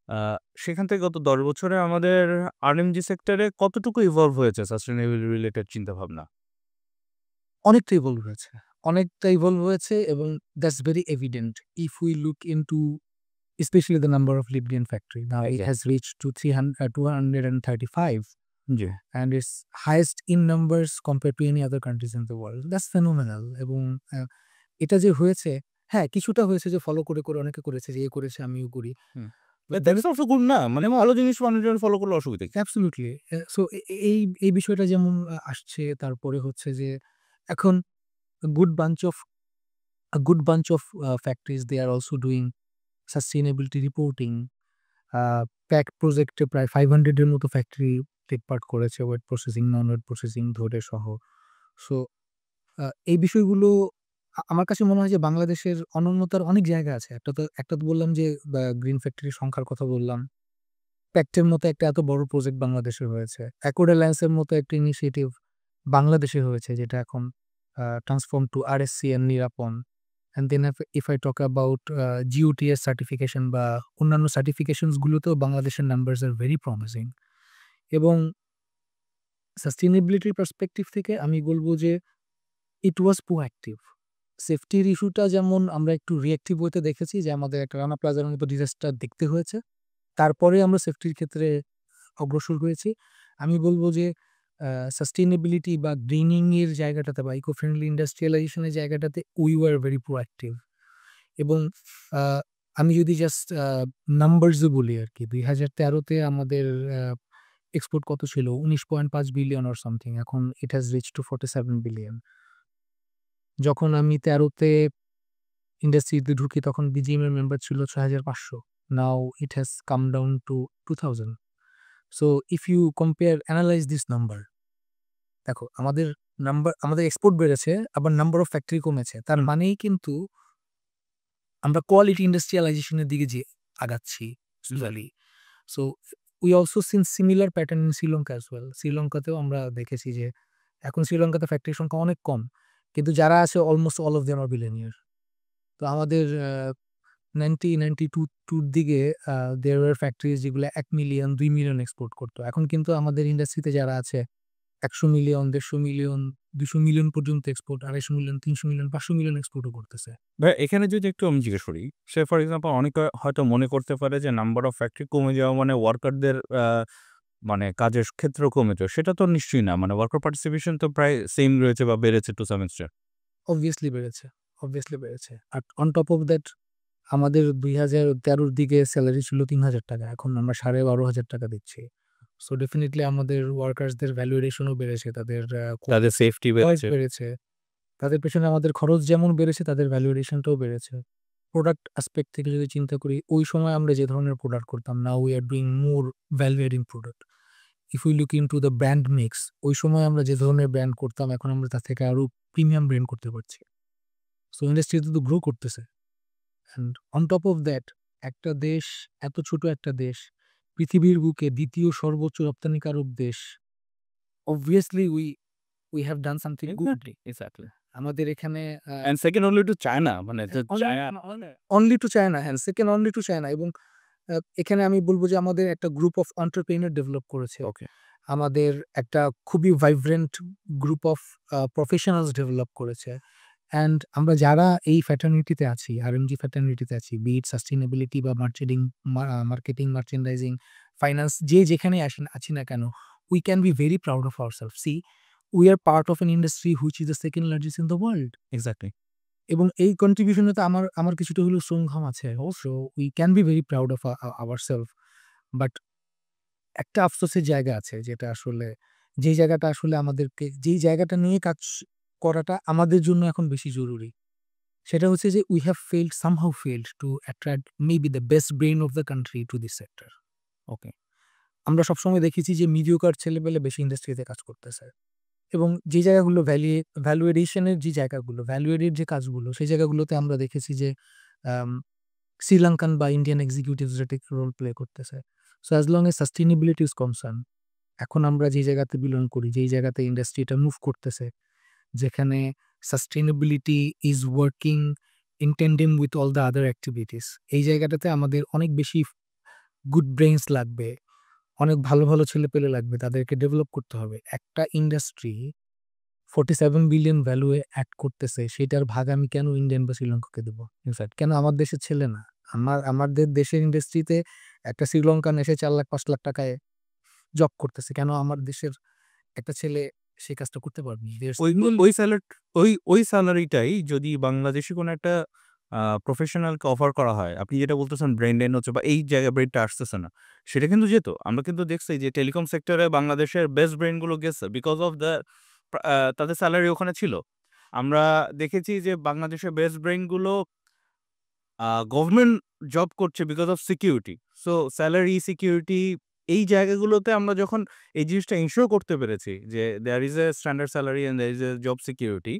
আ সেখান থেকে গত ১০ বছরে আমাদের আরএমজি সেক্টরে কতটুকু ইভলভ হয়েছে সাস্টেইনেবল রিলেটেড চিন্তাভাবনা? অনেকটা ইভলভ হয়েছে। অনেকটা ইভলভ হয়েছে এবং that's very evident if we look into especially the number of lived-in factory. Now it Yeah. has reached to 235 G. and it's highest in numbers compared to any other countries in the world. That's phenomenal এবং আ এটা যে হয়েছে, হ্যাঁ, কিছুটা হয়েছে যে follow করে অনেকে করেছে যে এ করেছে আমিও করি। হুম। But that there is also good না? মানে ভালো জিনিস মানুষজন ফলো করলে অসুবিধা কি? Absolutely. সো এই বিষয়টা যেমন আসছে তারপরে হচ্ছে যে এখন a good bunch of factories they are also doing sustainability reporting. Pack প্রজেক্টে প্রায় 500 এর মতো ফ্যাক্টরি টেক পার্ট করেছে ওয়েট প্রসেসিং, নন ওয়েট প্রসেসিং ধরে সহ। সো এই বিষয়গুলো আমার কাছে মনে হয় যে বাংলাদেশের অনন্যতার অনেক জায়গা আছে। একটা তো বললাম যে গ্রিন ফ্যাক্টরির সংখ্যার কথা বললাম। প্যাক্টের মতো একটা এত বড় প্রজেক্ট বাংলাদেশে হয়েছে। অ্যাকর্ড অ্যালায়েন্স এর মতো একটা ইনিশিয়েটিভ বাংলাদেশে হয়েছে যেটা এখন transform to RSCN Nirapon. And then if I talk about GOTS certification বা অন্যান্য সার্টিফিকেশনস গুলোতেও বাংলাদেশের নাম্বারস আর ভেরি প্রমিসিং। এবং সাস্টেইনেবিলিটির পার্সপেক্টিভ থেকে আমি বলব যে ইট ওয়াজ প্রোঅ্যাক্টিভ। সেফটির ইস্যুটা যেমন আমরা একটু রিঅ্যাক্টিভ ওয়েতে দেখেছি যে আমাদের একটা রানা প্লাজার মতো ডিজাস্টার দেখতে হয়েছে। তারপরে আমরা সেফটির ক্ষেত্রে অগ্রসর হয়েছি। আমি বলব যে সাস্টেইনেবিলিটি বা গ্রিনিং এর জায়গাটাতে বা ইকো ফ্রেন্ডলি ইন্ডাস্ট্রিয়ালাইজেশন এর জায়গাটাতে উই ওয়ার ভেরি প্রোঅ্যাক্টিভ। এবং আ আমি যদি জাস্ট নাম্বারস ও বলি আরকি ২০১৩ তে আমাদের এক্সপোর্ট কত ছিল? ১৯.৫ বিলিয়ন অর সামথিং। এখন it has reached to 47 billion. যখন আমি ১৩ তে ইন্ডাস্ট্রিতে ঢুকি তখন বিজিএম এর মেম্বার ছিল ৬,৫০০। Now it has come down to 2,000। So if you compare analyse this number, দেখো আমাদের এক্সপোর্ট বেড়েছে আবার নাম্বার অফ ফ্যাক্টরি কমেছে। তার মানেই কিন্তু আমরা কোয়ালিটি ইন্ডাস্ট্রিয়ালাইজেশন এর দিকে যে আগাচ্ছি slowly. So we also seen similar pattern in Sri Lanka as well. শ্রীলঙ্কাতেও আমরা দেখেছি যে এখন শ্রীলঙ্কাতে ফ্যাক্টরির সংখ্যা অনেক কম। কিন্তু যারা আছে almost all of them are billionaire. তো আমাদের 92 র দিকে দেয়ার ওয়ার ফ্যাক্টরিজ যেগুলো ১ মিলিয়ন, ২ মিলিয়ন এক্সপোর্ট করত। এখন কিন্তু আমাদের ইন্ডাস্ট্রিতে যারা আছে ১০০ মিলিয়ন, ১৫০ মিলিয়ন, ২০০ মিলিয়ন পর্যন্ত এক্সপোর্ট, ২৫০ মিলিয়ন, ৩০০ মিলিয়ন, ৫০০ মিলিয়ন এক্সপোর্টও করতেছে। ভাই এখানে যদি একটু আমি জিজ্ঞেস করি, সে ফর এক্সাম্পল অনেকে হয়তো মনে করতে পারে যে নাম্বার অফ ফ্যাক্টরি কমে যাওয়া মানে ওয়ার্কারদের মানে কাজের ক্ষেত্রেও কমেছে। সেটা তো নিশ্চয়ই না। মানে ওয়ার্কার পার্টিসিপেশন তো প্রায় সেম রয়েছে বা বেড়েছে টু সাম এক্সটেন্ট। অবভিয়াসলি বেড়েছে, অবভিয়াসলি বেড়েছে। আর অন টপ অফ দ্যাট আমাদের ২০১৩ র দিকে সেলারি ছিল ৳৩,০০০। এখন আমরা ৳১২,৫০০ দিচ্ছি। সো ডেফিনিটলি আমাদের ওয়ার্কার্সদের ভ্যালুয়েশনও বেড়েছে। তাদের তাদের সেফটি বয়স বেড়েছে। বেড়েছে। তাদের পেছনে আমাদের খরচ যেমন বেড়েছে তাদের ভ্যালুয়েশনটাও বেড়েছে। প্রোডাক্ট অ্যাসপেক্ট থেকে যদি চিন্তা করি, ওই সময় আমরা যে ধরনের প্রোডাক্ট করতাম, now we are doing more value adding product. If we look into the brand mix, ওই সময় আমরা যে ধরনের ব্র্যান্ড করতাম, এখন আমরা তার থেকে আরো প্রিমিয়াম ব্র্যান্ড করতে পারছি। সো ইন্ডাস্ট্রি তো গ্রো করতেছে। And on top of that একটা দেশ, এত ছোট একটা দেশ, পৃথিবীর বুকে ২য় সর্বোচ্চ রপ্তানিকারক দেশ। Obviously we have done something good. Exactly, exactly. আমাদের এখানে and second only to China. মানে যে চায়না অনলি টু চায়না, হ্যাঁ, সেকেন্ড অনলি টু চায়না। এবং এখানে আমি বলব যে আমাদের একটা গ্রুপ অফ এন্টারপ্রেনিউর ডেভেলপ করেছে। ওকে। আমাদের একটা খুবই vibrant group of professionals develop করেছে। অ্যান্ড আমরা যারা এই ফ্র্যাটার্নিটিতে আছি, আরএমজি ফ্র্যাটার্নিটিতে আছি, বি ইট সাস্টেইনেবিলিটি বা মার্কেটিং, মার্চেন্ডাইজিং, ফাইন্যান্স, যে যেখানে আছি না কেন, we can be very proud of ourself. See, we are part of an industry which is the second largest in the world. Exactly. এবং এই কন্ট্রিবিউশনে তো আমার কিছুটা হলেও শ্রমঘাম আছে। অবশ্য we can be very proud of ourself. But একটা আফসোসের জায়গা আছে, যেটা আসলে যেই জায়গাটা আসলে আমাদেরকে, যেই জায়গাটা নিয়ে কাজ করাটা আমাদের জন্য এখন বেশি জরুরি, সেটা হচ্ছে যে we have failed, somehow failed to attract maybe the best brain of the country to this sector. Okay, আমরা সবসময় দেখেছি যে মিডিওকার ছেলেপেলে বেশি ইন্ডাস্ট্রিতে কাজ করতেছে, এবং যে জায়গাগুলো ভ্যালুয়েশনের যে জায়গাগুলো, ভ্যালুয়েডের যে কাজগুলো, সেই জায়গাগুলোতে আমরা দেখেছি যে আম শ্রীলঙ্কান বা ইন্ডিয়ান এক্সিকিউটিভসরা ঠিক রোল প্লে করতেছে। So as long age sustainability is concern, এখন আমরা যে জায়গাতে বিলং করি, যেই জায়গাতে ইন্ডাস্ট্রিটা মুভ করতেছে, যেখানে sustainability is working in tandem with all the other activities, এই জায়গাটাতে আমাদের অনেক বেশি গুড ব্রেইনস লাগবে, অনেক ভালো, ভালো ছেলেপেলে লাগবে, তাদেরকে ডেভেলপ করতে হবে। একটা ইন্ডাস্ট্রি 47 বিলিয়ন ভ্যালু এ অ্যাড করতেছে, সেটার ভাগ আমি কেন ইন্ডিয়ান বা শ্রীলঙ্কাকে দেব? ইনফ্যাক্ট কেন আমার দেশের ছেলে না? আমাদের দেশের ইন্ডাস্ট্রিতে একটা শ্রীলঙ্কান এসে ৪ লাখ ৫ লাখ টাকায় জব করতেছে। কেন আমার দেশের একটা ছেলে সেই কাজটা করতে পারবে না? They are ওই single. ওই স্যালার ওই সেলারিটাই যদি বাংলাদেশী কোনো একটা প্রফেশনালকে অফার করা হয়, আপনি যেটা বলতেছেন ব্রেইন ড্রেন হচ্ছে বা এই জায়গায় ব্রেইনটা আসতেছে না, সেটা কিন্তু যেত। আমরা কিন্তু দেখছি যে টেলিকম সেক্টরে বাংলাদেশের বেস্ট ব্রেইন গুলো গেছে বিকজ অফ দ্য তাদের স্যালারি ওখানে ছিল। আমরা দেখেছি যে বাংলাদেশের বেস্ট ব্রেইন গুলো গভর্নমেন্ট জব করছে because of security. So salary, security, এই জায়গাগুলোতে আমরা যখন এই জিনিসটা ইনশিওর করতে পেরেছি যে there is a standard salary and there is a job security,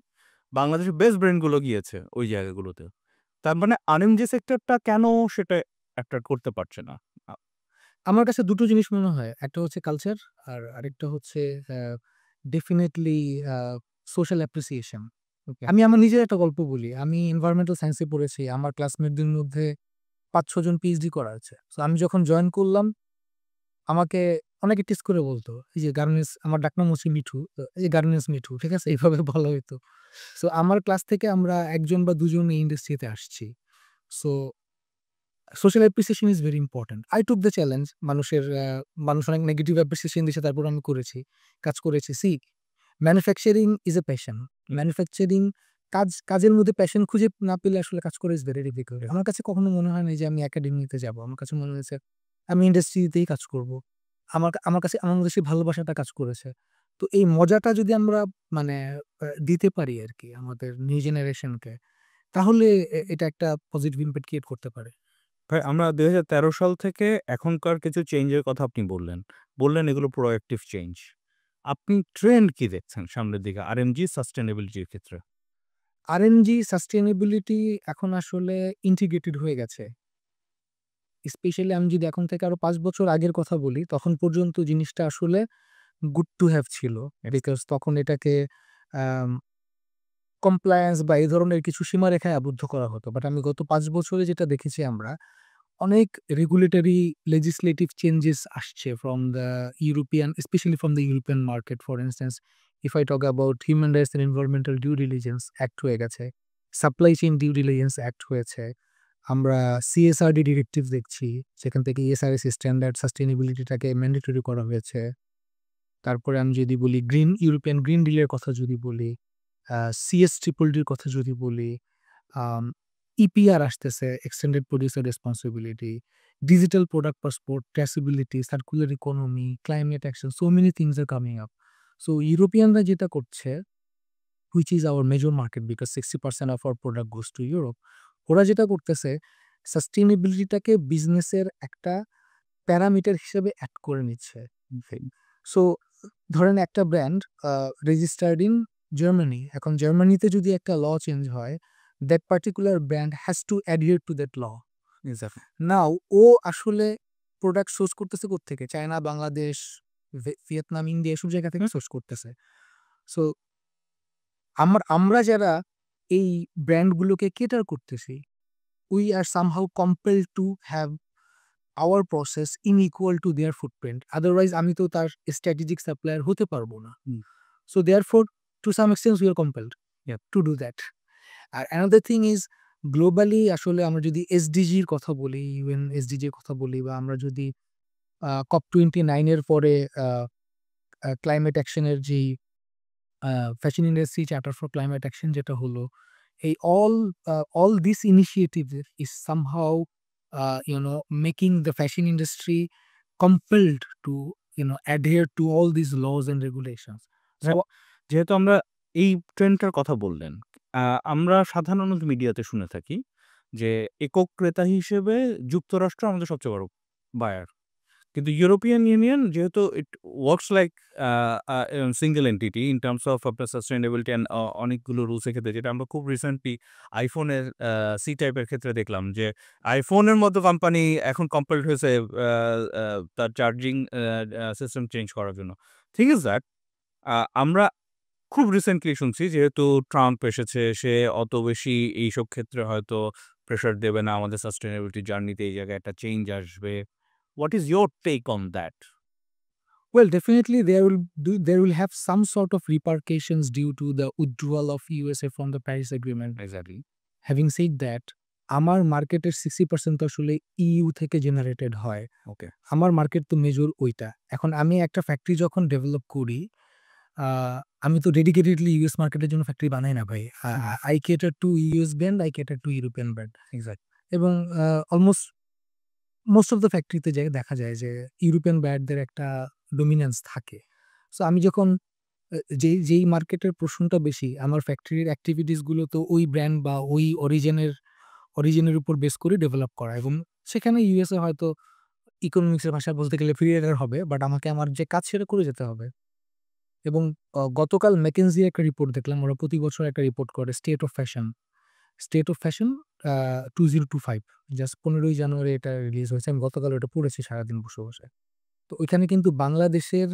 বাংলাদেশের বেস্ট ব্রেইন গুলো গিয়েছে ওই জায়গাগুলোতে। তার মানে আরএমজি সেক্টরটা কেন সেটা অ্যাট্রাক্ট করতে পারছে না? আ আমার কাছে দুটো জিনিস মনে হয়। একটা হচ্ছে কালচার, আর আরেকটা হচ্ছে আ ডেফিনিটলি আ সোশ্যাল অ্যাপ্রিসিয়েশন। ওকে। আমি আমার নিজের একটা গল্প বলি। আমি এনভায়রনমেন্টাল সায়েন্স এ পড়েছি। আমার ক্লাসমেটদের মধ্যে ৫-৬ জন পিএইচডি করা আছে। সো আমি যখন জয়েন করলাম, আমাকে অনেকে টিজ করে বলত, এই যে গার্মেন্টস, আমার ডাকনাম হচ্ছে মিঠু। তো এই যে গার্মেন্টস মিঠু, ঠিক আছে? এভাবে বলা হইতো। সো আমার ক্লাস থেকে আমরা ১ জন বা ২ জন এই ইন্ডাস্ট্রিতে আসছি। So social appreciation is very important. I took the challenge. মানুষ অনেক নেগেটিভ অ্যাপ্রিসিয়েশন দিছে, তারপর আমি করেছি। কাজ করেছি। See, manufacturing is a passion. Manufacturing কাজের মধ্যে প্যাশন খুঁজে না পেলে আসলে কাজ করা ইজ ভেরি ডিফিকাল্ট। আমার কাছে কখনো মনে হয় নাই যে আমি একাডেমিতে যাবো। আমার কাছে মনে হয়েছে আমি ইন্ডাস্ট্রিতেই কাজ করব। আমার কাছে আমার মধ্যে সেই ভালোবাসাটা কাজ করেছে। তো এই মজাটা যদি আমরা মানে দিতে পারি আরকি আমাদের নিউ জেনারেশনকে, তাহলে এটা একটা পজিটিভ ইমপ্যাক্ট ক্রিয়েট করতে পারে। ভাই, আমরা ২০১৩ সাল থেকে এখনকার কিছু চেঞ্জের কথা আপনি বললেন। বললেন এগুলো প্রোঅ্যাক্টিভ চেঞ্জ। আপনি ট্রেন্ড কি দেখছেন সামনের দিকে আরএমজি সাস্টেইনেবিলিটির ক্ষেত্রে? আরএনজি সাস্টেইনেবিলিটি এখন আসলে ইন্টিগ্রেটেড হয়ে গেছে। স্পেশালি আমি যদি এখন থেকে আরো ৫ বছর আগের কথা বলি, তখন পর্যন্ত জিনিসটা আসলে গুড টু হ্যাভ ছিল। বিকজ তখন এটাকে আম কমপ্লায়ান্স বা এই ধরনের কিছু সীমারেখায় আবদ্ধ করা হতো। বাট আমি গত ৫ বছরে যেটা দেখেছি আমরা, অনেক রেগুলেটরি legislative চেঞ্জেস আসছে from the European, specially from the European market. For instance, if I talk about human rights and environmental due diligence act হয়ে গেছে। Supply chain due diligence act হয়েছে। আমরা সিএসআরডি ডিরেক্টিভ দেখছি। সেখান থেকে এসআরএস স্ট্যান্ডার্ড সাস্টেইনেবিলিটিটাকে ম্যান্ডেটরি করা হয়েছে। তারপরে আমি যদি বলি ইউরোপিয়ান গ্রিন ডিলের কথা যদি বলি, সিএস ট্রিপল ডির কথা যদি বলি, আম ইপিআর আসতেছে, extended producer responsibility, digital product passport, traceability, circular economy, climate action, so many things are coming up. So ইউরোপিয়ানরা যেটা করছে, which is our major market because 60% of our product goes to Europe. ওরা যেটা করতেছে, সাস্টেইনেবিলিটিটাকে বিজনেসের একটা parameter হিসেবে add করে নিচ্ছে। সো ধরেন একটা ব্র্যান্ড রেজিস্টার্ড ইন জার্মানি। এখন জার্মানিতে যদি একটা ল চেঞ্জ হয়, that particular brand has to adhere to that law. Exactly. Now ও আসলে প্রোডাক্ট সোর্স করতেছে কোত্থেকে? চায়না, বাংলাদেশ, ভিয়েতনাম, ইন্ডিয়া, এসব জায়গা থেকে সোর্স করতেছে। সো আমরা যারা এই ব্র্যান্ডগুলোকে কেটার করতেছি, we are somehow compelled to have our process in equal to their footprint. Otherwise, আমি তো তার strategic supplier হতে পারবো না। হুম। So therefore, to some extent, we are compelled Yep. to do that. আর অ্যানাদার থিং ইজ গ্লোবালি আসলে আমরা যদি এসডিজির কথা বলি, ইউএন এসডিজির কথা বলি, বা আমরা যদি COP29 এর পরে ক্লাইমেট অ্যাকশনের যেই fashion industry charter for climate action যেটা হলো, এই all these initiatives is somehow making the fashion industry compelled to adhere to all these laws and regulations. So যেহেতু আমরা এই ট্রেন্ডটার কথা বললেন, আমরা সাধারণত মিডিয়াতে শুনে থাকি যে একক ক্রেতা হিসেবে যুক্তরাষ্ট্র আমাদের সবচেয়ে বড় বায়ার। কিন্তু ইউরোপিয়ান ইউনিয়ন যেহেতু it works like single entity in terms of আপনার সাস্টেইনেবিলিটি অ্যান্ড অনেকগুলো রুলসের ক্ষেত্রে, যেটা আমরা খুব রিসেন্টলি আইফোনের সি টাইপের ক্ষেত্রে দেখলাম যে আইফোনের মতো কোম্পানি এখন কম্পেলড হয়েছে তার চার্জিং সিস্টেম চেঞ্জ করার জন্য। ঠিক আছে দ্যাট আমরা খুব রিসেন্টলি শুনছি যেহেতু ট্রাম্প এসেছে, সে অত বেশি এইসব ক্ষেত্রে হয়তো প্রেশার দেবে না, আমাদের সাস্টেইনেবিলিটি জার্নিতে এই জায়গায় একটা চেঞ্জ আসবে। What is your take on that? well, definitely there will have some sort of repercussions due to the withdrawal of USA from the Paris Agreement. Exactly. Having said that, আমার মার্কেটের 60% তো আসলে EU থেকে generated হয়। Okay. আমার market তো major ওইটা। এখন আমি একটা ফ্যাক্টরি যখন ডেভেলপ করি, আমি তো ডেডিকেটেডলি ইউএস মার্কেটের জন্য ফ্যাক্টরি বানাই না ভাই। I cater to US brand, I cater to European brand. Exactly. এবং অলমোস্ট মোস্ট অফ দ্য ফ্যাক্টরিতে দেখা যায় যে ইউরোপিয়ান ব্র্যান্ডদের একটা ডমিন্যান্স থাকে। সো আমি যখন যেই মার্কেটের পোর্শনটা বেশি, আমার ফ্যাক্টরির অ্যাক্টিভিটিস গুলো তো ওই ব্র্যান্ড বা ওই অরিজিনের উপর বেস করে ডেভেলপ করা, এবং সেখানে ইউএসএ হয়তো ইকোনমিক্সের ভাষায় বলতে গেলে ফ্রি রাইডার হবে, বাট আমাকে আমার যে কাজ সেটা করে যেতে হবে। এবং গতকাল ম্যাকেনজি একটা রিপোর্ট দেখলাম, ওরা প্রতি বছর একটা রিপোর্ট করে স্টেট অফ ফ্যাশন 2025, জাস্ট 15ই জানুয়ারি এটা রিলিজ হয়েছে। আমি গতকাল ওটা পড়েছি সারাদিন বসে বসে। তো ওইখানে কিন্তু বাংলাদেশের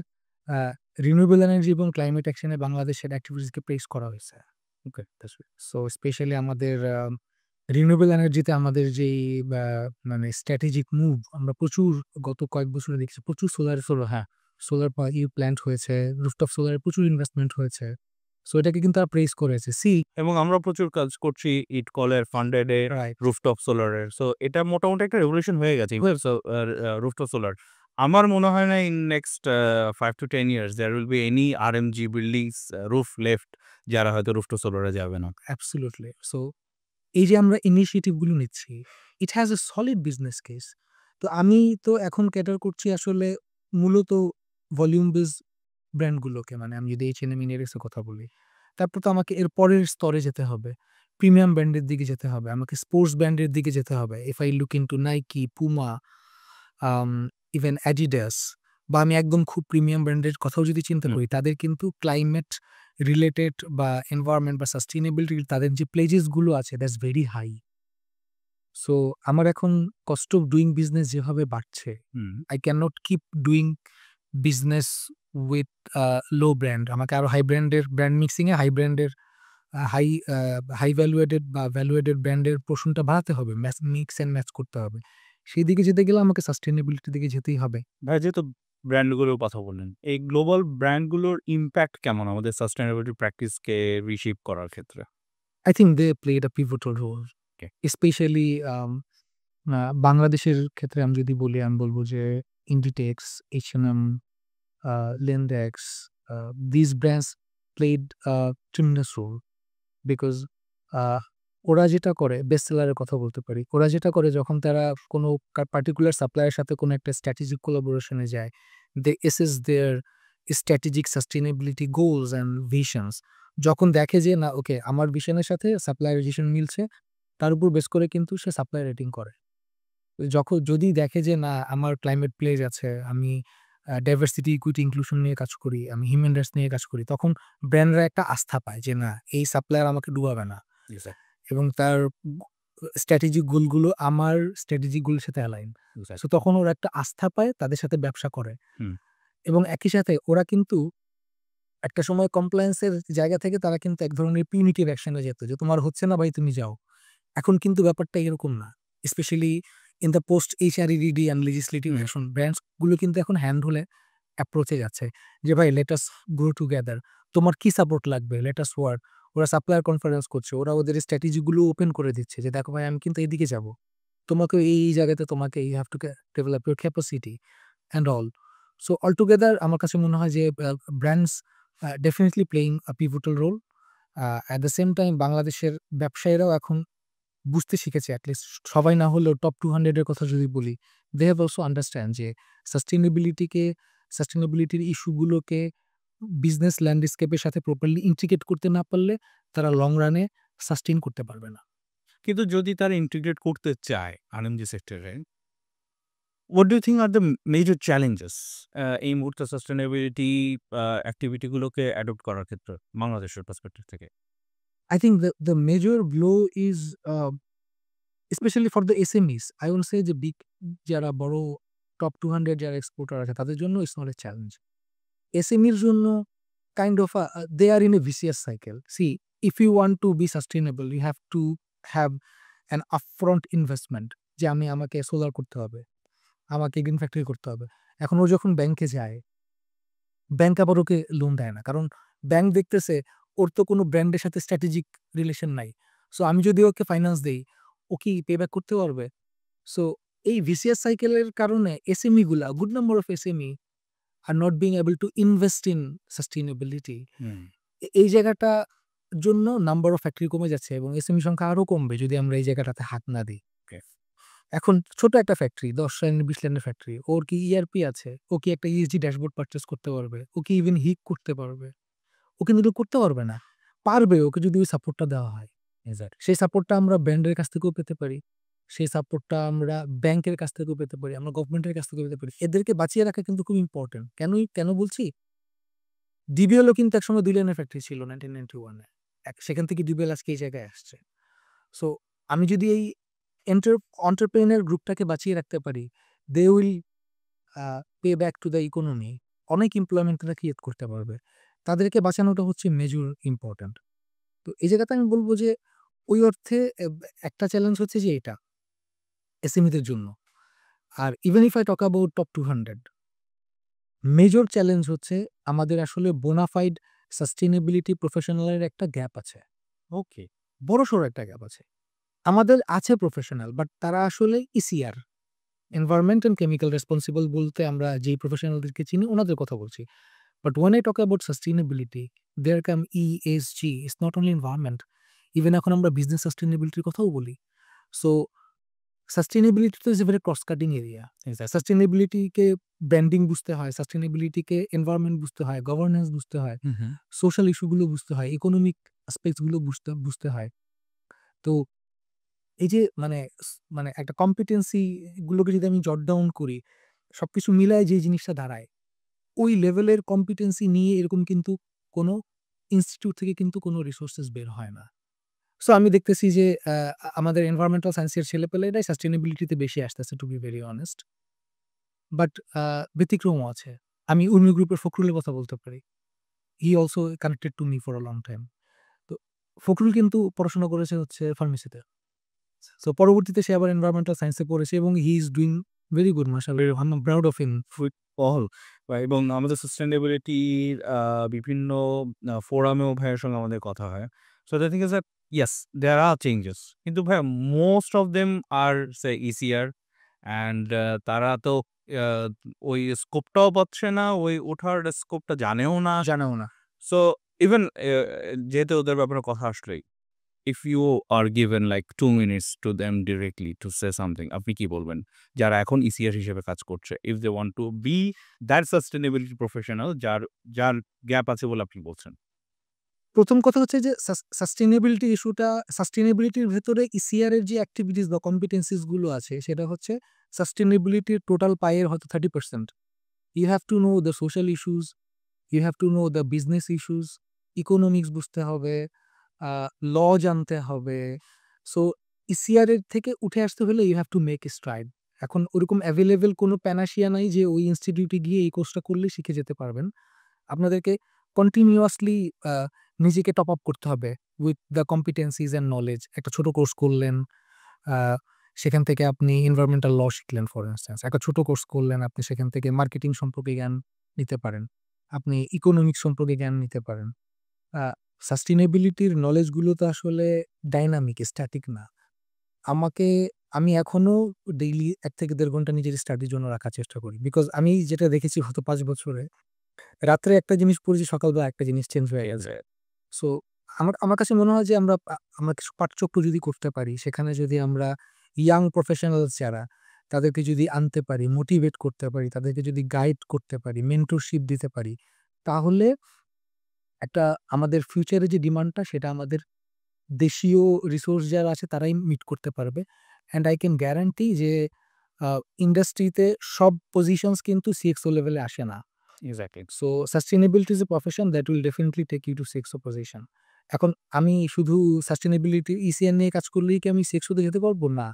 রিনিউয়েবল এনার্জি এবং ক্লাইমেট অ্যাকশনে বাংলাদেশের অ্যাক্টিভিটিসকে প্রেস করা হয়েছে। Okay. That's right. So specially আমাদের রিনিউয়েবল এনার্জিতে আমাদের যেই মানে স্ট্র্যাটেজিক মুভ, আমরা প্রচুর গত কয়েক বছরে দেখছি প্রচুর সোলার প্ল্যান্ট হয়েছে, রুফটপ সোলারে প্রচুর ইনভেস্টমেন্ট হয়েছে। সো এটাকে কিন্তু তারা প্রেস করেছে। এবং আমরা প্রচুর কাজ করছি ইট কলের ফান্ডেডে, রাইট, রুফটপ সোলারের। সো এটা মোটামুটি একটা রেভলিউশন হয়ে গেছে হয়ে- রুফটপ সোলার। আমার মনে হয় না in next 5 to 10 years there will be any RMG buildings roof left যারা হয়তো রুফটপ সোলারে যাবে না। অ্যাবসলিউটলি। সো এই যে আমরা ইনিশিয়েটিভ গুলো নিচ্ছি, it has a solid business case. তো আমি তো এখন ক্যাটার করছি আসলে মূলত ভলিউম বেস ব্র্যান্ডগুলোকে, মানে আমি যদি H&M ইনারিক্সের কথা বলি, তারপর তো আমাকে এর পরের স্তরে যেতে হবে, প্রিমিয়াম ব্র্যান্ডের দিকে যেতে হবে, আমাকে স্পোর্টস ব্র্যান্ডের দিকে যেতে হবে। If I look into Nike, Puma, even Adidas, বা আমি একদম খুব প্রিমিয়াম ব্র্যান্ডের কথাও যদি চিন্তা করি, তাদের কিন্তু ক্লাইমেট রিলেটেড বা এনভায়রনমেন্ট বা সাস্টেইনেবিলিটি তাদের যে প্লেজেস গুলো আছে, দ্যাটস ভেরি হাই। সো আমার এখন কস্ট অফ ডুইং বিজনেস যেভাবে বাড়ছে, I can not keep doing business with low brand. আমাকে আরো হাই ব্র্যান্ডের ব্র্যান্ড মিক্সিং এ হাই ভ্যালুয়েটেড বা ভ্যালুয়েটেড ব্র্যান্ডের পোর্শনটা বাড়াতে হবে, মিক্স এন্ড ম্যাচ করতে হবে। সেই দিকে যেতে গেলে আমাকে সাস্টেইনেবিলিটির দিকে যেতেই হবে। ভাই যেহেতু ব্র্যান্ডগুলোর কথা বললেন, এই গ্লোবাল ব্র্যান্ডগুলোর ইম্প্যাক্ট কেমন আমাদের সাস্টেইনেবিলিটি প্র্যাকটিসকে রিশেপ করার ক্ষেত্রে? I think they played a pivotal role. Okay. Especially বাংলাদেশের ক্ষেত্রে আমি যদি বলি, আমি বলব যে Inditex, H&M, Lindex, these brands played a tremendous role because ওরা যেটা করে, বেস্ট সেলারের কথা বলতে পারি। ওরা যেটা করে, যখন তারা কোনো পার্টিকুলার সাপ্লায়ারের সাথে কোনো একটা স্ট্র্যাটেজিক কোলাবোরেশনে যায়, they assess their strategic sustainability goals and visions. যখন দেখে যে না, ওকে, আমার ভিশনের সাথে সাপ্লায়ার ভিশন মিলছে, তার উপর বেস করে কিন্তু সে সাপ্লাই রেটিং করে। যদি দেখে যে না, আমার ক্লাইমেট প্লেজ আছে, আমি ডাইভার্সিটি, ইকুইটি, ইনক্লুশন নিয়ে কাজ করি, আমি হিউম্যান রাইটস নিয়ে কাজ করি, তখন ব্র্যান্ডরা একটা আস্থা পায় যে না, এই সাপ্লায়ার আমাকে ডুবাবে না, এবং তার স্ট্র্যাটেজিক গোলগুলো আমার স্ট্র্যাটেজিক গোলের সাথে অ্যালাইন। সো তখন ওরা একটা আস্থা পায়, তাদের সাথে ব্যবসা করে। এবং একই সাথে ওরা কিন্তু একটা সময় কমপ্লায়েন্সের জায়গা থেকে তারা কিন্তু এক ধরনের পিউনিটিভ অ্যাকশনে যেত, যে তোমার হচ্ছে না ভাই, তুমি যাও। এখন কিন্তু ব্যাপারটা এরকম না। Specially in the post HRED and legislative action, brands গুলো কিন্তু এখন হ্যান্ড হলে অ্যাপ্রোচে যাচ্ছে যে ভাই, লেট আস গ্রো টুগেদার, তোমার কি সাপোর্ট লাগবে, লেট আস ওয়ার্ক। ওরা সাপ্লায়ার কনফারেন্স করছে, ওরা ওদের স্ট্র্যাটেজিগুলো ওপেন করে দিচ্ছে যে দেখো ভাই আমি কিন্তু এদিকে যাব, তোমাকে এই জায়গাতে তোমাকে you have to develop your capacity and all. So all together আমার কাছে মনে হয় যে brands definitely playing a pivotal role. At the same time বাংলাদেশের ব্যবসায়ীরাও এখন বুঝতে শিখেছে, অ্যাটলিস্ট সবাই না হলেও টপ 200 এর কথা যদি বলি, দে হ্যাভ অলসো আন্ডারস্ট্যান্ড যে সাস্টেনেবিলিটির ইস্যুগুলোকে বিজনেস ল্যান্ডস্কেপের সাথে প্রপারলি ইন্টিগ্রেট করতে না পারলে তারা লং রানে সাস্টেইন করতে পারবে না। কিন্তু যদি তারা ইন্টিগ্রেট করতে চায় আরএমজি সেক্টরে, what do you think are the major challenges এই মুহূর্তে সাস্টেনেবিলিটি অ্যাক্টিভিটিগুলোকে অ্যাডপ্ট করার ক্ষেত্রে বাংলাদেশের পার্সপেক্টিভ থেকে? I think the major blow is especially for the SMEs. I will say যে বিগ যারা বড় টপ 200 যারা এক্সপোর্টার আছে তাদের জন্য ইটস নট এ চ্যালেঞ্জ। SMEর জন্য kind of they are in a vicious cycle. See, if you want to be sustainable, you have to have an upfront investment যে আমাকে সোলার করতে হবে, আমাকে গ্রিন ফ্যাক্টরি করতে হবে। এখন ও যখন ব্যাংকে যায়, ব্যাংক আবার ওকে লোন দেয় না। কারণ ব্যাংক দেখতেছে ওর তো কোনো ব্র্যান্ডের সাথে স্ট্র্যাটেজিক রিলেশন নাই। সো আমি যদি ওকে ফাইন্যান্স দেই, ও কি পে ব্যাক করতে পারবে? সো এই ভিসিএস সাইকেলের কারণে এসএমই গুলা, good number of SME are not being able to invest in sustainability. এই জায়গাটা জন্য নাম্বার অফ ফ্যাক্টরি কমে যাচ্ছে এবং এসএমই সংখ্যা আরো কমবে যদি আমরা এই জায়গাটাতে হাত না দিই। এখন ছোট একটা ফ্যাক্টরি 10 লাইন 20 লাইনের ফ্যাক্টরি, ওর কি ইআরপি আছে? ও কি একটা ইএসজি ড্যাশবোর্ড পারচেজ করতে পারবে? ও কি ইভেন হিক করতে পারবে? ও কিন্তু এগুলো করতে পারবে না। পারবে ওকে যদি ওই সাপোর্টটা দেওয়া হয়। সেই সাপোর্টটা আমরা ব্র্যান্ডের কাছ থেকেও পেতে পারি। সেই সাপোর্টটা আমরা ব্যাংকের কাছ থেকেও পেতে পারি। আমরা গভর্নমেন্টের কাছ থেকেও পেতে পারি। এদেরকে বাঁচিয়ে রাখা কিন্তু খুব ইম্পোর্টেন্ট। কেন বলছি? ডিবিএলও কিন্তু একসময় 2 লাইনের ফ্যাক্টরি ছিল 1991 এ। সেখান থেকে ডিবিএল আজকে এই জায়গায় আসছে। সো আমি যদি এই এন্টারপ্রেনিউর গ্রুপটাকে বাঁচিয়ে রাখতে পারি, they will pay back to the economy. অনেক এমপ্লয়মেন্ট তারা ক্রিয়েট করতে পারবে। তাদেরকে বাঁচানোটা হচ্ছে মেজর ইম্পোর্টেন্ট। তো এই জায়গাতে আমি বলব যে ওই অর্থে একটা চ্যালেঞ্জ হচ্ছে যে এটা এসএমইদের জন্য। আর even if I talk about top 200, major challenge হচ্ছে আমাদের আসলে বোনাফাইড সাস্টেইনেবিলিটি প্রফেশনালের একটা গ্যাপ আছে। ওকে। বড়সড় একটা গ্যাপ আছে। আমাদের আছে প্রফেশনাল, বাট তারা আসলে ECR, environment and chemical responsible বলতে আমরা যেই প্রফেশনালদেরকে চিনি ওনাদের কথা বলছি। But when I talk about sustainability, there come ESG. It's not only environment. Even এখন আমরা বিজনেস সাস্টেইনেবিলিটির কথাও বলি। সো সাস্টেইনেবিলিটি তো is a very cross cutting area. সাস্টেইনেবিলিটিকে ব্র্যান্ডিং বুঝতে হয়, সাস্টেইনেবিলিটিকে এনভায়রনমেন্ট বুঝতে হয়, গভর্নেন্স বুঝতে হয়, সোশ্যাল ইস্যুগুলো বুঝতে হয়, ইকোনমিক অ্যাসপেক্টস গুলো বুঝতে হয়। তো এই যে মানে একটা কম্পিটেন্সি গুলোকে যদি আমি জট ডাউন করি, সবকিছু মিলায় যে জিনিসটা দাঁড়ায়, ওই লেভেলের কম্পিটেন্সি নিয়ে এরকম কিন্তু কোনো ইনস্টিটিউট থেকে কিন্তু কোনো রিসোর্সেস বের হয় না। সো আমি দেখতেছি যে আমাদের এনভায়রনমেন্টাল সায়েন্সের ছেলেপেলেরাই সাস্টেইনেবিলিটিতে বেশি আসতেছে, to be very honest. But ব্যতিক্রমও আছে। আমি উর্মি গ্রুপের ফখরুলের কথা বলতে পারি। He also connected to me for a long time. তো ফখরুল কিন্তু পড়াশোনা করেছে হচ্ছে ফার্মেসিতে। সো পরবর্তীতে সে আবার এনভায়রনমেন্টাল সায়েন্সে পড়েছে এবং he is doing very good, মাশাআল্লাহ। I am proud of him. পহল এবং আমাদের সাস্টেনেবিলিটির বিভিন্ন ফোরামেও ভাইয়ের সঙ্গে আমাদের কথা হয়। So the thing is that yes there are changes, কিন্তু ভাইয়া most of them are say ECR and তারা তো আহ, ওই স্কোপটাও পাচ্ছে না, ওই ওঠার স্কোপটা জানেও না। জানাও না। সো ইভেন যেহেতু ওদের ব্যাপারে কথা আসলেই, if you are given like 2 minutes to them directly to say something, আপনি কি বলবেন? যারা এখন ইসিআর হিসেবে কাজ করছে, if they want to be that sustainability professional যার গ্যাপ আছে বলে আপনি বলছেন। প্রথম কথা হচ্ছে যে সাস্টেইনেবিলিটি ইস্যুটা, সাস্টেইনেবিলিটির ভেতরে ইসিআর এর যে অ্যাক্টিভিটিস বা কম্পিটেন্সিস গুলো আছে সেটা হচ্ছে সাস্টেইনেবিলিটির টোটাল পাইয়ের হয়তো 30%। You have to know the social issues, you have to know the business issues, economics বুঝতে হবে, ল জানতে হবে। সো ইসিআর এর থেকে উঠে আসতে হলে you have to make a stride. এখন ওরকম অ্যাভেলেবল কোনো প্যানাসিয়া নাই যে ওই ইনস্টিটিউটে গিয়ে এই কোর্সটা করলে শিখে যেতে পারবেন। আপনাদেরকে কন্টিনিউয়াসলি নিজেকে টপ আপ করতে হবে উইথ দ্য কম্পিটেন্সিজ অ্যান্ড নলেজ। একটা ছোট কোর্স করলেন, আহ, সেখান থেকে আপনি এনভায়রনমেন্টাল ল শিখলেন ফর ইনস্ট্যান্স। একটা ছোট কোর্স করলেন, আপনি সেখান থেকে মার্কেটিং সম্পর্কে জ্ঞান নিতে পারেন, আপনি ইকোনমিক্স সম্পর্কে জ্ঞান নিতে পারেন। সাস্টেইনেবিলিটির নলেজগুলো তো আসলে ডাইনামিক, স্ট্যাটিক না। আমি এখনো ডেইলি ১ থেকে ১.৫ ঘন্টা নিজের স্টাডির জন্য রাখার চেষ্টা করি। বিকজ আমি যেটা দেখেছি গত ৫ বছরে, রাত্রে একটা জিনিস পড়েছি, সকালবেলা একটা জিনিস চেঞ্জ হয়ে গেছে। সো আমার আমার কাছে মনে হয় যে আমরা কিছু পাঠচক্র যদি করতে পারি, সেখানে যদি আমরা ইয়াং প্রফেশনালস যারা, তাদেরকে যদি আনতে পারি, মোটিভেট করতে পারি, তাদেরকে যদি গাইড করতে পারি, মেন্টরশিপ দিতে পারি, তাহলে একটা আমাদের ফিউচারে যে ডিমান্ডটা সেটা আমাদের দেশীয় রিসোর্স যারা আছে তারাই মিট করতে পারবে। অ্যান্ড আই ক্যান গ্যারান্টি যে আ ইন্ডাস্ট্রিতে সব পজিশনস কিন্তু CXO লেভেলে আসে না। Exactly. So sustainability is a profession that will definitely take you to CXO position. এখন আমি শুধু সাস্টেইনেবিলিটি ECN নিয়ে কাজ করলেই কি আমি CXO তে যেতে পারবো? না।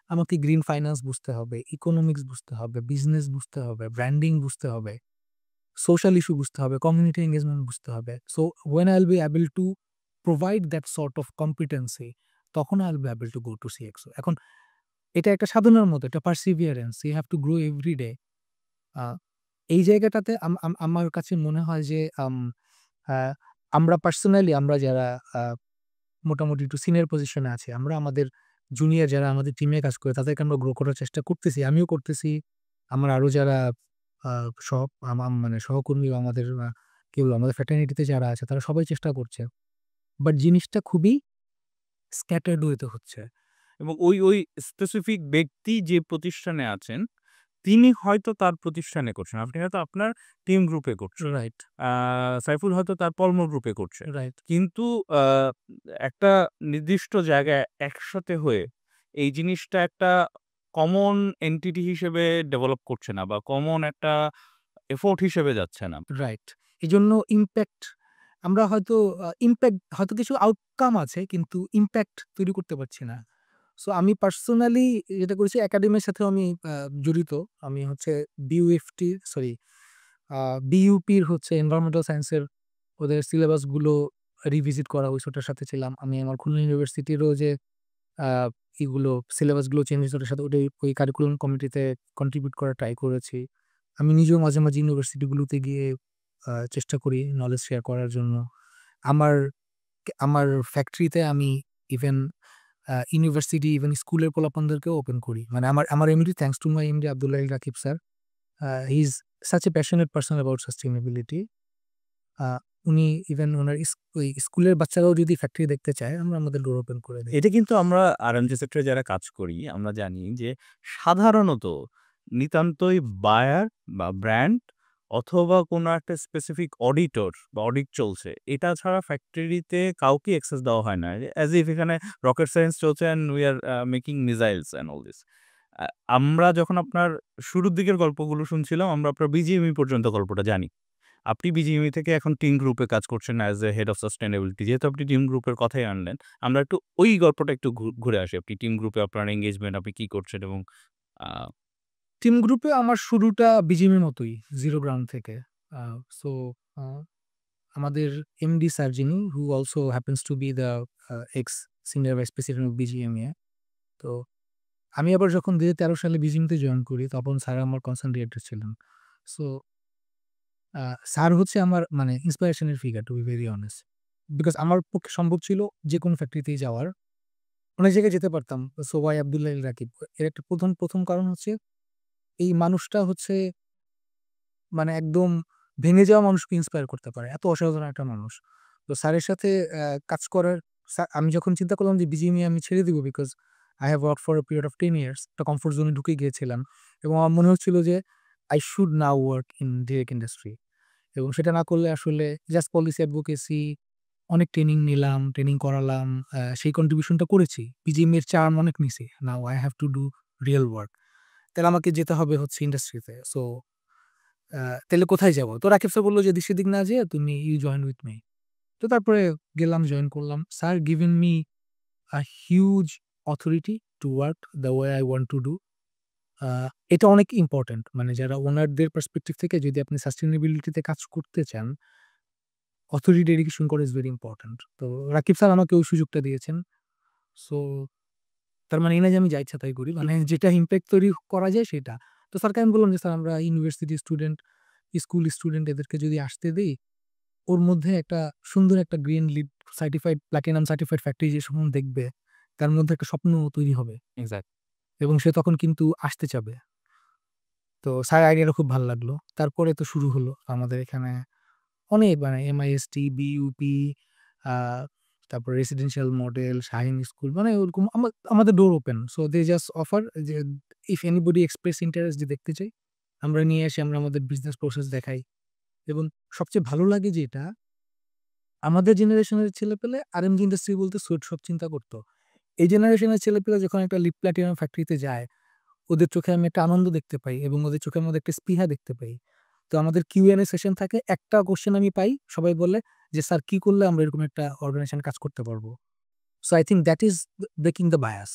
আমাকে গ্রিন ফাইন্যান্স বুঝতে হবে, ইকোনমিক্স বুঝতে হবে, বিজনেস বুঝতে হবে, ব্র্যান্ডিং বুঝতে হবে, সোশ্যাল ইস্যু বুঝতে হবে, কমিউনিটি এনগেজমেন্ট বুঝতে হবে। So when I'll be able to provide that sort of competency, তখন I'll be able to go to CXO। এখন এটা একটা সাধনার মতো, একটা perseverance, you have to grow every day। আ এই জায়গাটাতে আমার কাছে মনে হয় যে আ আমরা পার্সোনালি আমরা যারা আ মোটামুটি একটু সিনিয়র পজিশনে আছি, আমরা আমাদের জুনিয়র যারা আমাদের টিমে কাজ করে তাদেরকে আমরা গ্রো করার চেষ্টা করতেছি। আমিও করতেছি। আমার আরো যারা আ সহ মানে সহকর্মী বা আমাদের কি বলবো আমাদের ফ্র্যাটার্নিটিতে যারা আছে তারা সবাই চেষ্টা করছে। বাট জিনিসটা খুবই স্ক্যাটার্ড ওয়েতে হচ্ছে। এবং ওই স্পেসিফিক ব্যক্তি যে প্রতিষ্ঠানে আছেন, তিনি হয়তো তার প্রতিষ্ঠানে করছেন। আপনি হয়তো আপনার টিম গ্রুপে করছেন। রাইট, আ সাইফুল হয়তো তার কর্ম গ্রুপে করছে। রাইট, কিন্তু আ একটা নির্দিষ্ট জায়গায় একসাথে হয়ে এই জিনিসটা একটা কমন এন্টিটি হিসেবে ডেভেলপ করছে না বা কমন একটা এফোর্ট হিসেবে যাচ্ছে না। রাইট। এজন্য ইমপ্যাক্ট আমরা হয়তো ইমপ্যাক্ট হয়তো কিছু আউটকাম আছে কিন্তু ইমপ্যাক্ট তৈরি করতে পারছি না। সো আমি পার্সোনালি যেটা করেছি একাডেমির সাথেও আমি জড়িত। আমি হচ্ছে BUFT সরি আ BUP-র হচ্ছে এনভায়রনমেন্টাল সায়েন্সের ওদের সিলেবাস গুলো রিভিজিট করা ওইটার সাথে ছিলাম। আমি আমার খুলনা ইউনিভার্সিটিরও যে আ এগুলো সিলেবাস গুলো চেঞ্জ হয়েছে ওটার সাথে ওই কারিকুলাম কমিটিতে কন্ট্রিবিউট করার ট্রাই করেছি। আমি নিজেও মাঝে, মাঝে ইউনিভার্সিটি গুলোতে গিয়ে চেষ্টা করি নলেজ শেয়ার করার জন্য। আমার আমার ফ্যাক্টরিতে আমি ইভেন ইউনিভার্সিটি ইভেন স্কুলের পোলাপানদেরকেও ওপেন করি। মানে আমার MD thanks to my MD Abdullah Al Rakib sir. He is such a passionate person about sustainability. Uh উনি ইভেন উনার ওই স্কুলের বাচ্চারাও যদি ফ্যাক্টরি দেখতে চায়, আমরা আমাদের ডোর ওপেন করে দেই। এটা কিন্তু আমরা R&D সেক্টরে যারা কাজ করি, আমরা জানি যে সাধারণত নিতান্তই বায়ার বা ব্র্যান্ড অথবা কোনো একটা স্পেসিফিক অডিটর বা অডিট চলছে। এটা ছাড়া ফ্যাক্টরিতে কাউকে অ্যাক্সেস দেওয়া হয় না। অ্যাজ ইফ এখানে রকেট সায়েন্স চলছে and we are making missiles and all this. Uh আমরা যখন আপনার শুরুর দিকের গল্পগুলো শুনছিলাম, আমরা আপনার BGME পর্যন্ত গল্পটা জানি। আপনি BGME থেকে এখন টিম গ্রুপে কাজ করছেন as a head of sustainability. যেহেতু আপনি টিম গ্রুপের কথাই আনলেন, আমরা একটু ওই গল্পটা একটু ঘুরে আসি। আপনি টিম গ্রুপে আপনার এনগেজমেন্ট আপনি কি করছেন এবং আ টিম গ্রুপে আমার শুরুটা বিজিএম এর মতোই, 0 গ্রাউন্ড থেকে। আ সো আ আমাদের এমডি স্যার যিনি who also happens to be the ex senior vice president of BGMA। তো আমি আবার যখন ২০১৩ সালে বিজিএমতে জয়েন করি তখন স্যার আমার কনসার্ন ডিরেক্টর ছিলেন। সো আ স্যার হচ্ছে আমার মানে ইন্সপিরেশন এর figure to be very honest. Because আমার পক্ষে সম্ভব ছিল যেকোনো ফ্যাক্টরিতেই যাওয়ার। অনেক জায়গায় যেতে পারতাম। So Y Abdullah Al Rakib? এর একটা প্রথম কারণ হচ্ছে এই মানুষটা হচ্ছে মানে একদম ভেঙে যাওয়া মানুষকে ইন্সপায়ার করতে পারে। এত অসাধারণ একটা মানুষ। তো স্যারের সাথে কাজ করার আমি যখন চিন্তা করলাম যে বিজিএমইএ আমি ছেড়ে দিব because I have worked for a period of 10 years একটা কমফোর্ট জোনে ঢুকে গিয়েছিলাম এবং আমার মনে হচ্ছিল যে I should now work in direct industry এবং সেটা না করলে আসলে জাস্ট পলিসি অ্যাডভোকেসি অনেক ট্রেনিং নিলাম, ট্রেনিং করালাম। সেই কন্ট্রিবিউশনটা করেছি। বিজিএমইএর চার্ম অনেক নিছি। নাও I have to do real work। তাহলে আমাকে যেতে হবে হচ্ছে ইন্ডাস্ট্রিতে। সো আ তাইলে কোথায় যাবো? তো রাকিব স্যার বলল যে, "এদিক সেদিক না যেয়ে তুমি ইউ জয়েন উইথ মি।" তো তারপরে গেলাম, জয়েন করলাম। Sir given me a huge authority to work the way I want to do. Uh এটা অনেক ইম্পোর্টেন্ট। মানে যারা ওনারদের পার্সপেক্টিভ থেকে যদি আপনি সাস্টেইনেবিলিটি তে কাজ করতে চান, অথরিটি ডেডিকেশন করা ইস ভেরি ইম্পোর্টেন্ট। তো রাকিব স্যার আমাকে ওই সুযোগটা দিয়েছেন। সো তার মানে এই না যে আমি যা ইচ্ছা তাই করি। মানে যেটা ইমপ্যাক্ট তৈরি করা যায় সেটা। তো স্যারকে আমি বললাম যে, "স্যার আমরা ইউনিভার্সিটি স্টুডেন্ট, স্কুল স্টুডেন্ট এদেরকে যদি আসতে দেই ওর মধ্যে একটা সুন্দর একটা green lead certified platinum certified factory যে যখন দেখবে, তার মধ্যে একটা স্বপ্ন তৈরি হবে এক্সাক্ট। এবং সে তখন কিন্তু আসতে চাবে। তো স্যারের আইডিয়াটা খুব ভাল লাগলো। তারপরে তো শুরু হলো আমাদের এখানে অনেক মানে MIST, BUP, আ তারপর রেসিডেন্সিয়াল মডেল, শাহীন স্কুল মানে ওরকম আমাদের door open. So they just offer যে ইফ এনিবডি এক্সপ্রেস ইন্টারেস্ট যে দেখতে চাই, আমরা নিয়ে আসি, আমরা আমাদের বিজনেস প্রসেস দেখাই এবং সবচেয়ে ভালো লাগে যেটা, আমাদের জেনারেশনের ছেলেপেলে আরএমজি ইন্ডাস্ট্রি বলতে সোয়েটশপ চিন্তা করত। এই জেনারেশনের ছেলেপেলে যখন একটা লিড প্লাটিনাম ফ্যাক্টরিতে যায়, ওদের চোখে আমি একটা আনন্দ দেখতে পাই এবং ওদের চোখের মধ্যে একটা স্পৃহা দেখতে পাই। তো আমাদের Q&A সেশন থাকে। একটা কোয়েশ্চেন আমি পাই, সবাই বলে যে, "স্যার কি করলে আমরা এরকম একটা অর্গানাইজেশনে কাজ করতে পারবো?" So I think that is breaking the bias.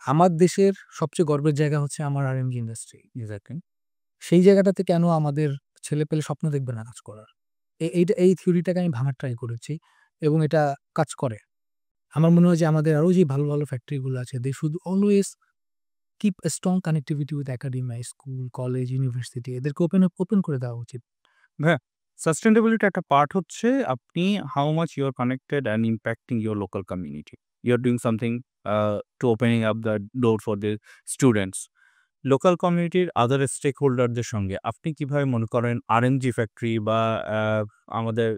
আমার দেশের সবচেয়ে গর্বের জায়গা হচ্ছে আমার আরএমজি ইন্ডাস্ট্রি। এক্সাক্টলি। সেই জায়গাটাতে কেন আমাদের ছেলেপেলে স্বপ্ন দেখবে না কাজ করার? এই থিওরিটাকে আমি ভাঙার ট্রাই করেছি এবং এটা কাজ করে। আমার মনে হয় যে আমাদের আরো যে ভালো, ভালো ফ্যাক্টরি গুলো আছে, they should always keep a strong connectivity with academia, school, college, university এদেরকে ওপেন করে দেওয়া উচিত। হ্যাঁ, সাস্টেইনেবিলিটি একটা পার্ট হচ্ছে আপনি how much you are connected and impacting your local community. You are doing something to opening up the door for the students. Local কমিউনিটির আদার স্টেক হোল্ডারদের সঙ্গে আপনি কিভাবে মনে করেন আরএমজি ফ্যাক্টরি বা আমাদের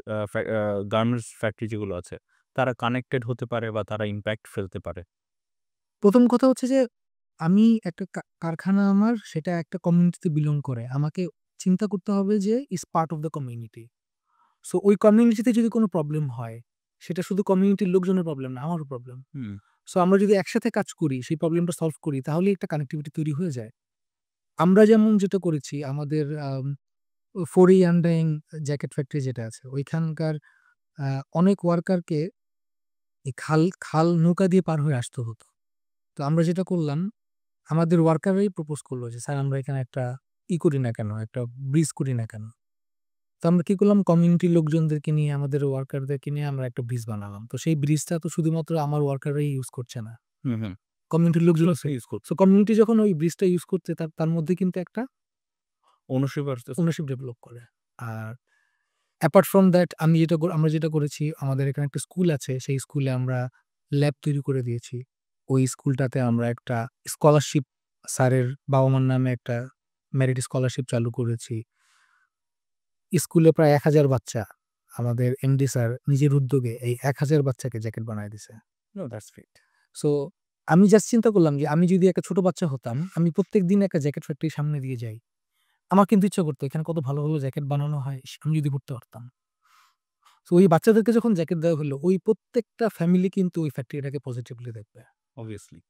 গার্মেন্টস ফ্যাক্টরি যেগুলো আছে, তারা কানেক্টেড হতে পারে বা তারা ইম্প্যাক্ট ফেলতে পারে? ১ম কথা হচ্ছে যে আমি একটা কারখানা আমার সেটা একটা কমিউনিটিতে বিলং করে। আমাকে চিন্তা করতে হবে যে is part of the community. So ওই কমিউনিটিতে যদি কোনো প্রবলেম হয়, সেটা শুধু কমিউনিটির লোকজনের প্রবলেম না, আমারও প্রবলেম। হুম, সো আমরা যদি একসাথে কাজ করি, সেই প্রবলেমটা সলভ করি, তাহলেই একটা কানেক্টিভিটি তৈরি হয়ে যায়। আমরা যেমন যেটা করেছি আমাদের ফোরি আন্ডাইং জ্যাকেট ফ্যাক্টরি যেটা আছে, ওইখানকার আ অনেক ওয়ার্কারকে এই খাল নৌকা দিয়ে পার হয়ে আসতে হতো। তো আমরা যেটা করলাম, আমাদের ওয়ার্কাররাই প্রপোজ করল যে, "স্যার আমরা এখানে একটা করি না কেন? একটা ব্রিজ করি না কেন?" তো আমরা কি করলাম, কমিউনিটির লোকজনদেরকে নিয়ে, আমাদের ওয়ার্কারদেরকে নিয়ে আমরা একটা ব্রিজ বানালাম। তো সেই ব্রিজটা তো শুধুমাত্র আমার ওয়ার্কাররাই ইউজ করছে না। হুম, হুম। কমিউনিটির লোকজনও ইউজ করতে সো কমিউনিটি যখন ওই ব্রিজটা ইউজ করছে, তার তার মধ্যে কিন্তু একটা ওনারশিপ আসতেছে। ওনারশিপ ডেভেলপ করে। আর অ্যাপার্ট ফ্রম দ্যাট আমরা যেটা করেছি, আমাদের এখানে একটা স্কুল আছে। সেই স্কুলে আমরা ল্যাব তৈরি করে দিয়েছি। ওই স্কুলটাতে আমরা একটা স্কলারশিপ, স্যারের বাবা-মার নামে একটা মেরিট স্কলারশিপ চালু করেছি। স্কুলে প্রায় ১,০০০ বাচ্চা, আমাদের এমডি স্যার নিজের উদ্যোগে এই ১,০০০ বাচ্চাকে জ্যাকেট বানায় দিছে। No, that's great. সো আমি জাস্ট চিন্তা করলাম যে আমি যদি একটা ছোট বাচ্চা হতাম, আমি প্রত্যেকদিন একটা জ্যাকেট ফ্যাক্টরির সামনে দিয়ে যাই। আমার কিন্তু ইচ্ছা করত এখানে কত ভালো, ভালো জ্যাকেট বানানো হয়। আমি যদি করতে পারতাম। সো ওই বাচ্চাদেরকে যখন জ্যাকেট দেওয়া হলো, ওই প্রত্যেকটা ফ্যামিলি কিন্তু ওই ফ্যাক্টরিটাকে পজিটিভলি দেখবে। অবভিয়াসলি।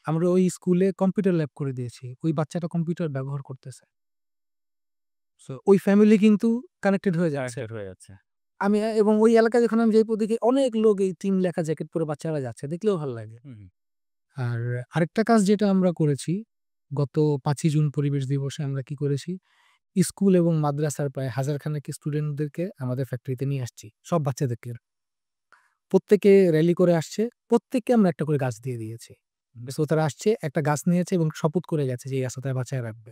আমরা ওই স্কুলে কম্পিউটার ল্যাব করে দিয়েছি। ওই বাচ্চাটা কম্পিউটার ব্যবহার করতেছে। সো ওই ফ্যামিলি কিন্তু কানেক্টেড হয়ে যাচ্ছে। কানেক্টেড হয়ে যাচ্ছে। এবং ওই এলাকায় যখন আমি যাই, দেখি অনেক লোক এই টিম লেখা জ্যাকেট পরে বাচ্চারা যাচ্ছে। দেখলেও ভাল লাগে। হুম, আর আরেকটা কাজ যেটা আমরা করেছি, গত ৫ই জুন পরিবেশ দিবসে আমরা কি করেছি, স্কুল এবং মাদ্রাসার প্রায় ১,০০০ খানেক স্টুডেন্টদেরকে আমাদের ফ্যাক্টরিতে নিয়ে আসছি। সব বাচ্চাদেরকে। প্রত্যেকে র‍্যালি করে আসছে। প্রত্যেককে আমরা একটা করে গাছ দিয়ে দিয়েছি। বেশ সো তারা আসছে, একটা গাছ নিয়েছে এবং শপথ করে গেছে যে এই গাছটা তারা বাঁচায় রাখবে।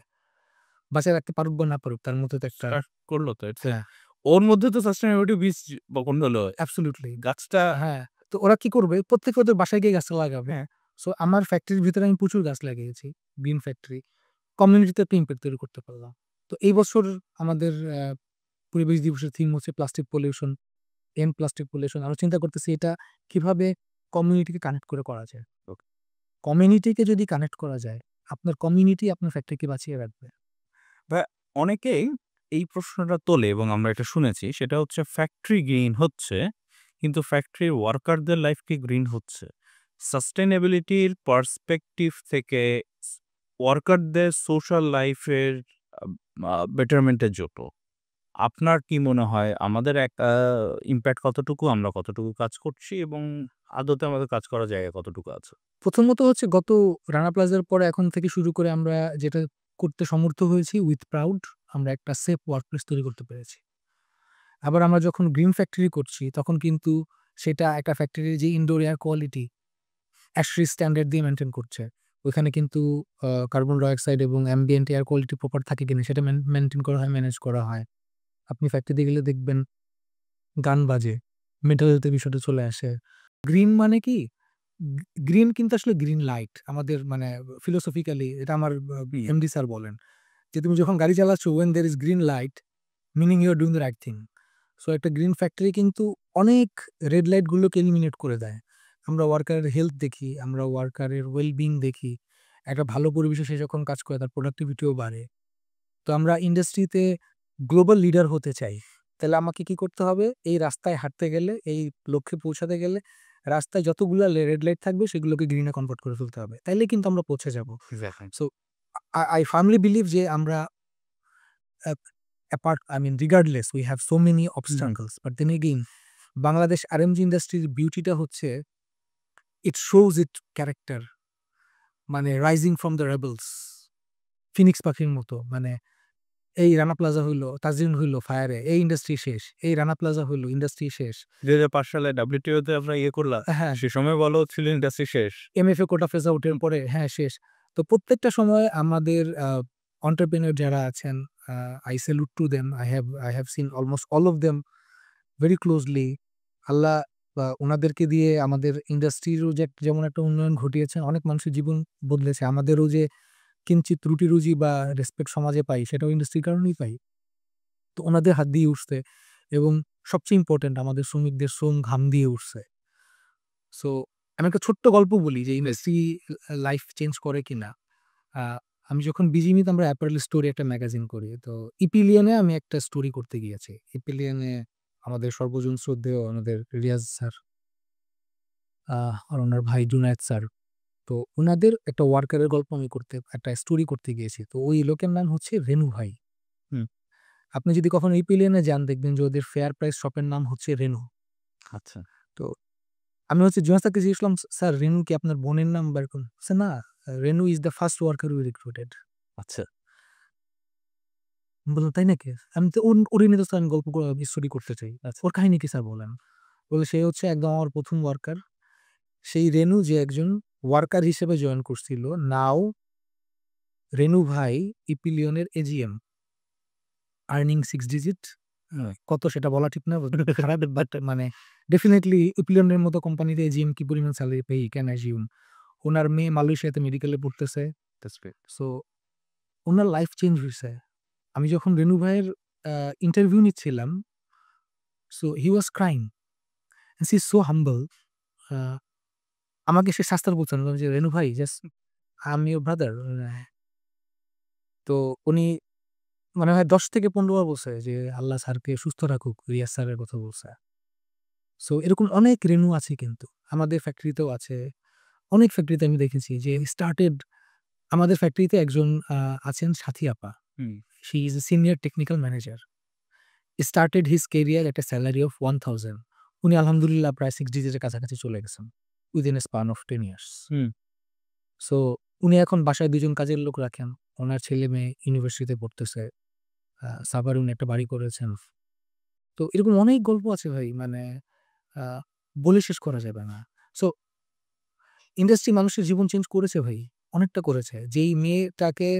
বাঁচায় রাখতে পারুক বা না পারুক, তার মধ্যে তো একটা স্টার্ট করলো তো ইটস হ্যাঁ, ওর মধ্যে তো সাস্টেইনেবিলিটি বীজ বপন হলো। অ্যাবসোলিউটলি। গাছটা হ্যাঁ, তো ওরা কি করবে? প্রত্যেকে ওদের বাসায় গিয়ে গাছটা লাগাবে। হ্যাঁ, সো আমার ফ্যাক্টরির ভিতরে আমি প্রচুর গাছ লাগিয়েছি। Green factory. কমিউনিটিতে একটা ইমপ্যাক্ট তৈরি করতে পারলাম। তো এই বছর আমাদের পরিবেশ দিবসের থিম হচ্ছে plastic pollution, and plastic pollution. আমরা চিন্তা করতেছি এটা কিভাবে কমিউনিটিকে কানেক্ট করে করা যায়। ওকে। কমিউনিটিকে যদি কানেক্ট করা যায়, আপনার কমিউনিটি আপনার ফ্যাক্টরিকে বাঁচিয়ে রাখবে। বা অনেকেই এই প্রশ্নটা তোলে এবং আমরা এটা শুনেছি সেটা হচ্ছে ফ্যাক্টরি গ্রিন হচ্ছে, কিন্তু ফ্যাক্টরির ওয়ার্কারদের লাইফ কি গ্রিন হচ্ছে? সাস্টেইনেবিলিটির পার্সপেক্টিভ থেকে ওয়ার্কারদের সোশ্যাল লাইফের বেটারমেন্টের জন্য আপনার কি মনে হয় আমাদের এক ইমপ্যাক্ট কতটুকু, আমরা কতটুকু কাজ করছি এবং আদতে আমাদের কাজ করার জায়গা কতটুকু আছে? প্রথমত হচ্ছে গত রানা প্লাজার পরে এখন থেকে শুরু করে আমরা যেটা করতে সমর্থ হয়েছি উইথ প্রাউড, আমরা একটা সেফ ওয়ার্কপ্লেস তৈরি করতে পেরেছি। আবার আমরা যখন গ্রিন ফ্যাক্টরি করছি, তখন কিন্তু সেটা একটা ফ্যাক্টরির যে indoor air quality ASHRAE standard দিয়ে মেইনটেইন করছে। ওইখানে কিন্তু কার্বন ডাইঅক্সাইড এবং অ্যাম্বিয়েন্ট এয়ার কোয়ালিটি প্রপার থাকে কিনা সেটা মেইনটেইন করা হয়, ম্যানেজ করা হয়। আপনি ফ্যাক্টরিতে গেলে দেখবেন গান বাজে, মেন্টাল হেলথের বিষয়টা চলে আসে। গ্রিন মানে কি? গ্রিন কিন্তু আসলে গ্রিন লাইট। আমাদের মানে ফিলোসফিক্যালি এটা আমার এমডি স্যার বলেন যে, "তুমি যখন গাড়ি চালাচ্ছ when there is green light meaning you are doing the right thing." So একটা গ্রিন ফ্যাক্টরি কিন্তু অনেক রেড লাইট গুলোকে এলিমিনেট করে দেয়। আমরা ওয়ার্কারের হেলথ দেখি, আমরা ওয়ার্কারের ওয়েল বিইং দেখি। একটা ভালো পরিবেশে সে যখন কাজ করে তার প্রোডাক্টিভিটিও বাড়ে। তো আমরা ইন্ডাস্ট্রিতে গ্লোবাল লিডার হতে চাই। তাহলে আমাকে কি করতে হবে? এই রাস্তায় হাঁটতে গেলে, এই লক্ষ্যে পৌঁছাতে গেলে রাস্তায় যতগুলা রেড লাইট থাকবে সেগুলোকে গ্রিনে কনভার্ট করে ফেলতে হবে। তাইলে কিন্তু আমরা পৌঁছে যাবো। Exactly. So I firmly believe যে আমরা apart I mean regardless we have so many obstacles but then again Bangladesh RMG ইন্ডাস্ট্রির বিউটিটা হচ্ছে it shows its character মানে rising from the rebels Phoenix পাখির মতো মানে এই রানা প্লাজা হইলো, তাজরিন হইলো ফায়ারে, এই ইন্ডাস্ট্রি শেষ। এই রানা প্লাজা হইলো, ইন্ডাস্ট্রি শেষ। ২০০৫ সালে WTO তে আমরা করলাম। হ্যাঁ, সে সময় বলা হচ্ছিল ইন্ডাস্ট্রি শেষ। এমএফএ কোটা ফেজ আউটের পরে হ্যাঁ, শেষ। তো প্রত্যেকটা সময় আমাদের entrepreneur যারা আছেন I salute to them. I have seen almost all of them very closely. আল্লাহ উনাদেরকে দিয়ে আমাদের ইন্ডাস্ট্রিরও যে যেমন একটা উন্নয়ন ঘটিয়েছেন, অনেক মানুষের জীবন বদলেছে। আমাদেরও যে কিঞ্চিৎ রুটি-রুজি বা রেসপেক্ট সমাজে পাই, সেটাও ইন্ডাস্ট্রির কারণেই পাই। তো ওনাদের হাত দিয়ে উঠছে এবং সবচেয়ে ইম্পোর্টেন্ট আমাদের শ্রমিকদের শ্রম ঘাম দিয়ে উঠছে। সো আমি একটা ছোট্ট গল্প বলি যে ইন্ডাস্ট্রি লাইফ চেঞ্জ করে কিনা। আ আমি যখন বিজিএমইতে আমরা অ্যাপারেল স্টোরি একটা ম্যাগাজিন করি। তো ইপিলিয়নে আমি একটা স্টোরি করতে গিয়েছি। ইপিলিয়নে আমাদের সর্বজন শ্রদ্ধেয় আমাদের রিয়াজ স্যার আর ওনার ভাই জুনায়েদ স্যার। তো উনাদের একটা ওয়ার্কারের গল্প আমি একটা স্টোরি করতে গিয়েছি। তো ওই লোকের নাম হচ্ছে রেনু ভাই। হুম। আপনি যদি কখনো ইপিলিয়নে যান দেখবেন যে ওদের ফেয়ার প্রাইস শপের নাম হচ্ছে রেনু। আচ্ছা। তো আমি হচ্ছে জুনায়েদ স্যারকে জিজ্ঞেস করলাম, "স্যার রেনু কি আপনার বোনের নাম বা এরকম?" বলছে, "না, Renu is the first worker we recruited." আচ্ছা। আমি বললাম, "তাই নাকি?" আমি তো ওরে নিয়ে তো স্যার আমি গল্প স্টোরি করতে চাই। আচ্ছা। ওর কাহিনী কি স্যার বলেন? বলে, "সে হচ্ছে একদম আমার ১ম ওয়ার্কার। সেই রেনু যে একজন ওয়ার্কার হিসেবে জয়েন করছিল, নাও রেনু ভাই ইপিলিয়নের এজিএম। Earning 6 digit. কত সেটা বলা ঠিক না। খারাপ বাট মানে ডেফিনিটলি ইপিলিয়নের মতো কোম্পানিতে এজিএম কি পরিমাণ সেলারি পাই ক্যান অ্যাজিউম। উনার মেয়ে মালয়েশিয়াতে মেডিকেলে পড়তেছে। That's great. সো উনার লাইফ চেঞ্জ হইছে। আমি যখন রেনু ভাইয়ের ইন্টারভিউ নিচ্ছিলাম, so he was crying and she is so humble. Uh আমাকে সে শাস্তার বলছেন যে, "রেনু ভাই just I am your brother." তো উনি মনে হয় ১০ থেকে ১৫ বার বলছে যে, "আল্লাহ স্যারকে সুস্থ রাখুক।" রিয়াজ স্যারের কথা বলছে। সো এরকম অনেক রেনু আছে কিন্তু। আমাদের ফ্যাক্টরিতেও আছে। অনেক ফ্যাক্টরিতে আমি দেখেছি যে স্টার্টেড আমাদের ফ্যাক্টরিতে একজন আছেন সাথী আপা। Hmm. She is a senior technical manager. Started his career at a salary of 1000। উনি আলহামদুলিল্লাহ প্রায় 6 ডিজিটের কাছাকাছি চলে গেছেন। Within a span of 10 years. Hmm. So উনি এখন বাসায় ২ জন কাজের লোক রাখেন। উনার ছেলে-মেয়ে ইউনিভার্সিটিতে পড়তেছে। সাভারে উনি একটা বাড়ি করেছেন। তো এরকম অনেক গল্প আছে ভাই মানে আ বলে শেষ করা যাবে না। সো ইন্ডাস্ট্রি মানুষের জীবন চেঞ্জ করেছে ভাই। অনেকটা করেছে। যেই মেয়েটাকে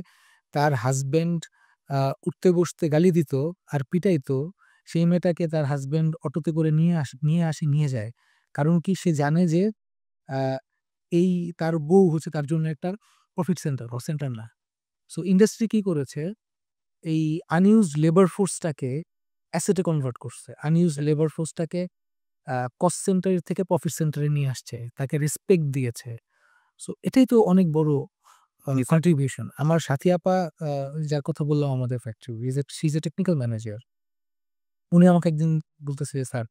তার হাসব্যান্ড আ উঠতে বসতে গালি দিত আর পিটাইতো, সেই মেয়েটাকে তার হাসব্যান্ড অটোতে করে নিয়ে যায়। কারণ কি সে জানে যে আ এই তার বউ হচ্ছে তার জন্য একটা প্রফিট সেন্টার, কস্ট সেন্টার না। সো ইন্ডাস্ট্রি কি করেছে? এই আনইউজড লেবার ফোর্সটাকে অ্যাসেট এ কনভার্ট করছে। আনইউজড লেবার ফোর্সটাকে কস্ট সেন্টার থেকে প্রফিট সেন্টারে নিয়ে আসছে। তাকে রেসপেক্ট দিয়েছে। সো এটাই তো অনেক বড় কন্ট্রিবিউশন। আমার সাথী আপা আ যার কথা বললাম আমাদের factory she is A technical manager. উনি আমাকে একদিন বলতেছে যে, "স্যার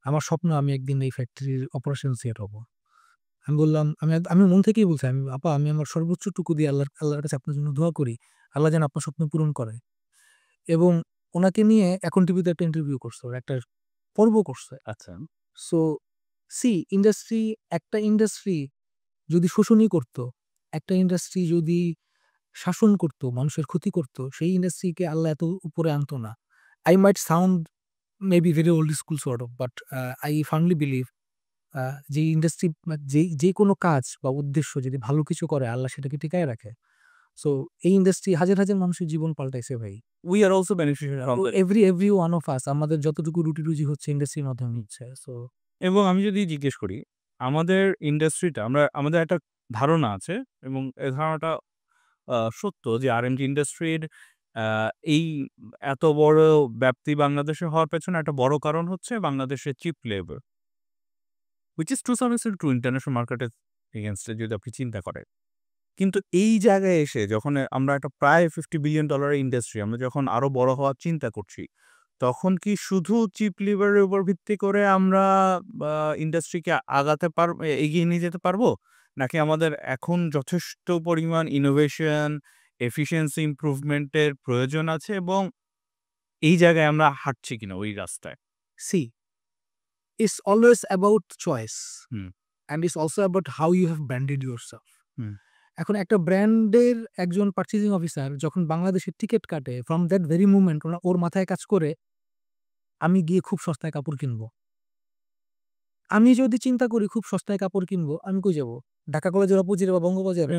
আমার স্বপ্ন আমি একদিন এই ফ্যাক্টরির অপারেশনস হেড হব।" আমি বললাম আমি মন থেকেই বলছি, আপা আমি আমার সর্বোচ্চটুকু দিয়ে আল্লাহর কাছে আপনার জন্য দোয়া করি। আল্লাহ যেন আপনার স্বপ্ন পূরণ করে।" এবং উনাকে নিয়ে এখন টিভিতে একটা ইন্টারভিউ করছে। ওরা একটা পর্ব করছে। আচ্ছা। সো সি একটা ইন্ডাস্ট্রি যদি শোষণই করত, একটা ইন্ডাস্ট্রি যদি শাসন করত, মানুষের ক্ষতি করত, সেই ইন্ডাস্ট্রিকে আল্লাহ এত উপরে আনতো না। I might sound maybe very old school sort of, but I firmly believe আ যে ইন্ডাস্ট্রি যেকোনো কাজ বা উদ্দেশ্য যদি ভালো কিছু করে আল্লাহ সেটাকে টিকায় রাখে। সো এই ইন্ডাস্ট্রি হাজার হাজার মানুষের জীবন পাল্টাইছে ভাই। We are also beneficiary from that. Every one of us আমাদের যতটুকু রুটি-রুজি হচ্ছে ইন্ডাস্ট্রির মাধ্যমে হচ্ছে। সো এবং আমি যদি জিজ্ঞেস করি, আমাদের ইন্ডাস্ট্রিটা আমাদের একটা ধারণা আছে এবং এই ধারণাটা সত্য যে আর&ডি ইন্ডাস্ট্রির আ এই এত বড় ব্যাপ্তি বাংলাদেশে হওয়ার পেছনে একটা বড় কারণ হচ্ছে বাংলাদেশের cheap labour. Which is to some extent true international মার্কেটের এগেইনস্ট এ যদি আপনি চিন্তা করেন। কিন্তু এই জায়গায় এসে যখন আমরা একটা প্রায় $50 বিলিয়ন ইন্ডাস্ট্রি আমরা যখন আরো বড় হওয়ার চিন্তা করছি, তখন কি শুধু চিপ লিভারের উপর ভিত্তি করে আমরা ইন্ডাস্ট্রিকে আগাতে এগিয়ে নিয়ে যেতে পারবো? নাকি আমাদের এখন যথেষ্ট পরিমাণ ইনোভেশন, এফিশিয়েন্সি ইমপ্রুভমেন্ট এর প্রয়োজন আছে এবং এই জায়গায় আমরা হাঁটছি কিনা ওই রাস্তায়? See it's always about choice hmm, and it's also about how you have branded yourself. Hmm, এখন একটা ব্র্যান্ডের একজন পারচেজিং অফিসার যখন বাংলাদেশের টিকেট কাটে, ফ্রম দ্যাট ভেরি মোমেন্ট ওর মাথায় কাজ করে, আমি গিয়ে খুব সস্তায় কাপড় কিনবো। আমি যদি চিন্তা করি খুব সস্তায় কাপড় কিনবো, আমি কই যাবো? ঢাকা কলেজের অপোজিটে বা বঙ্গবাজারে?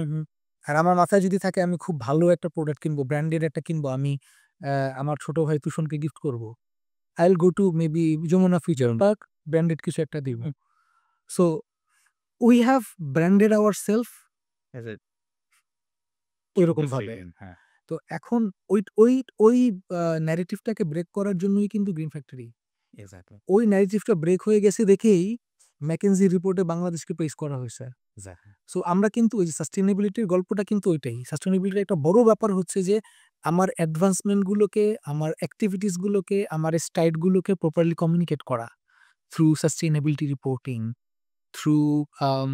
আর আমার মাথায় যদি থাকে আমি খুব ভালো একটা প্রোডাক্ট কিনবো, ব্র্যান্ডেড একটা কিনবো, আমি আমার ছোট ভাই তুষনকে গিফট করবো। I will go to maybe Jamuna Future Park, branded কিছু একটা দিব। Hmm. So we have branded ourselves As a ঐরকম ভাবে। decision, হ্যাঁ, তো এখন ওই ওই ওই ন্যারেটিভটাকে ব্রেক করার জন্যই কিন্তু গ্রিন ফ্যাক্টরি। এক্সাক্টলি, ওই ন্যারেটিভটা ব্রেক হয়ে গেছে দেখেই ম্যাকেনজি রিপোর্টে বাংলাদেশকে প্রেইজ করা হইছে। এক্সাক্টলি। সো আমরা কিন্তু ওই যে সাস্টেইনেবিলিটির গল্পটা কিন্তু ওইটাই। সাস্টেইনেবিলিটির একটা বড় ব্যাপার হচ্ছে যে আমার অ্যাডভান্সমেন্ট গুলোকে, আমার এক্টিভিটিস গুলোকে, আমার স্ট্রাইড গুলোকে প্রপারলি কমিউনিকেট করা। থ্রু সাস্টেইনেবিলিটি রিপোর্টিং, থ্রু আম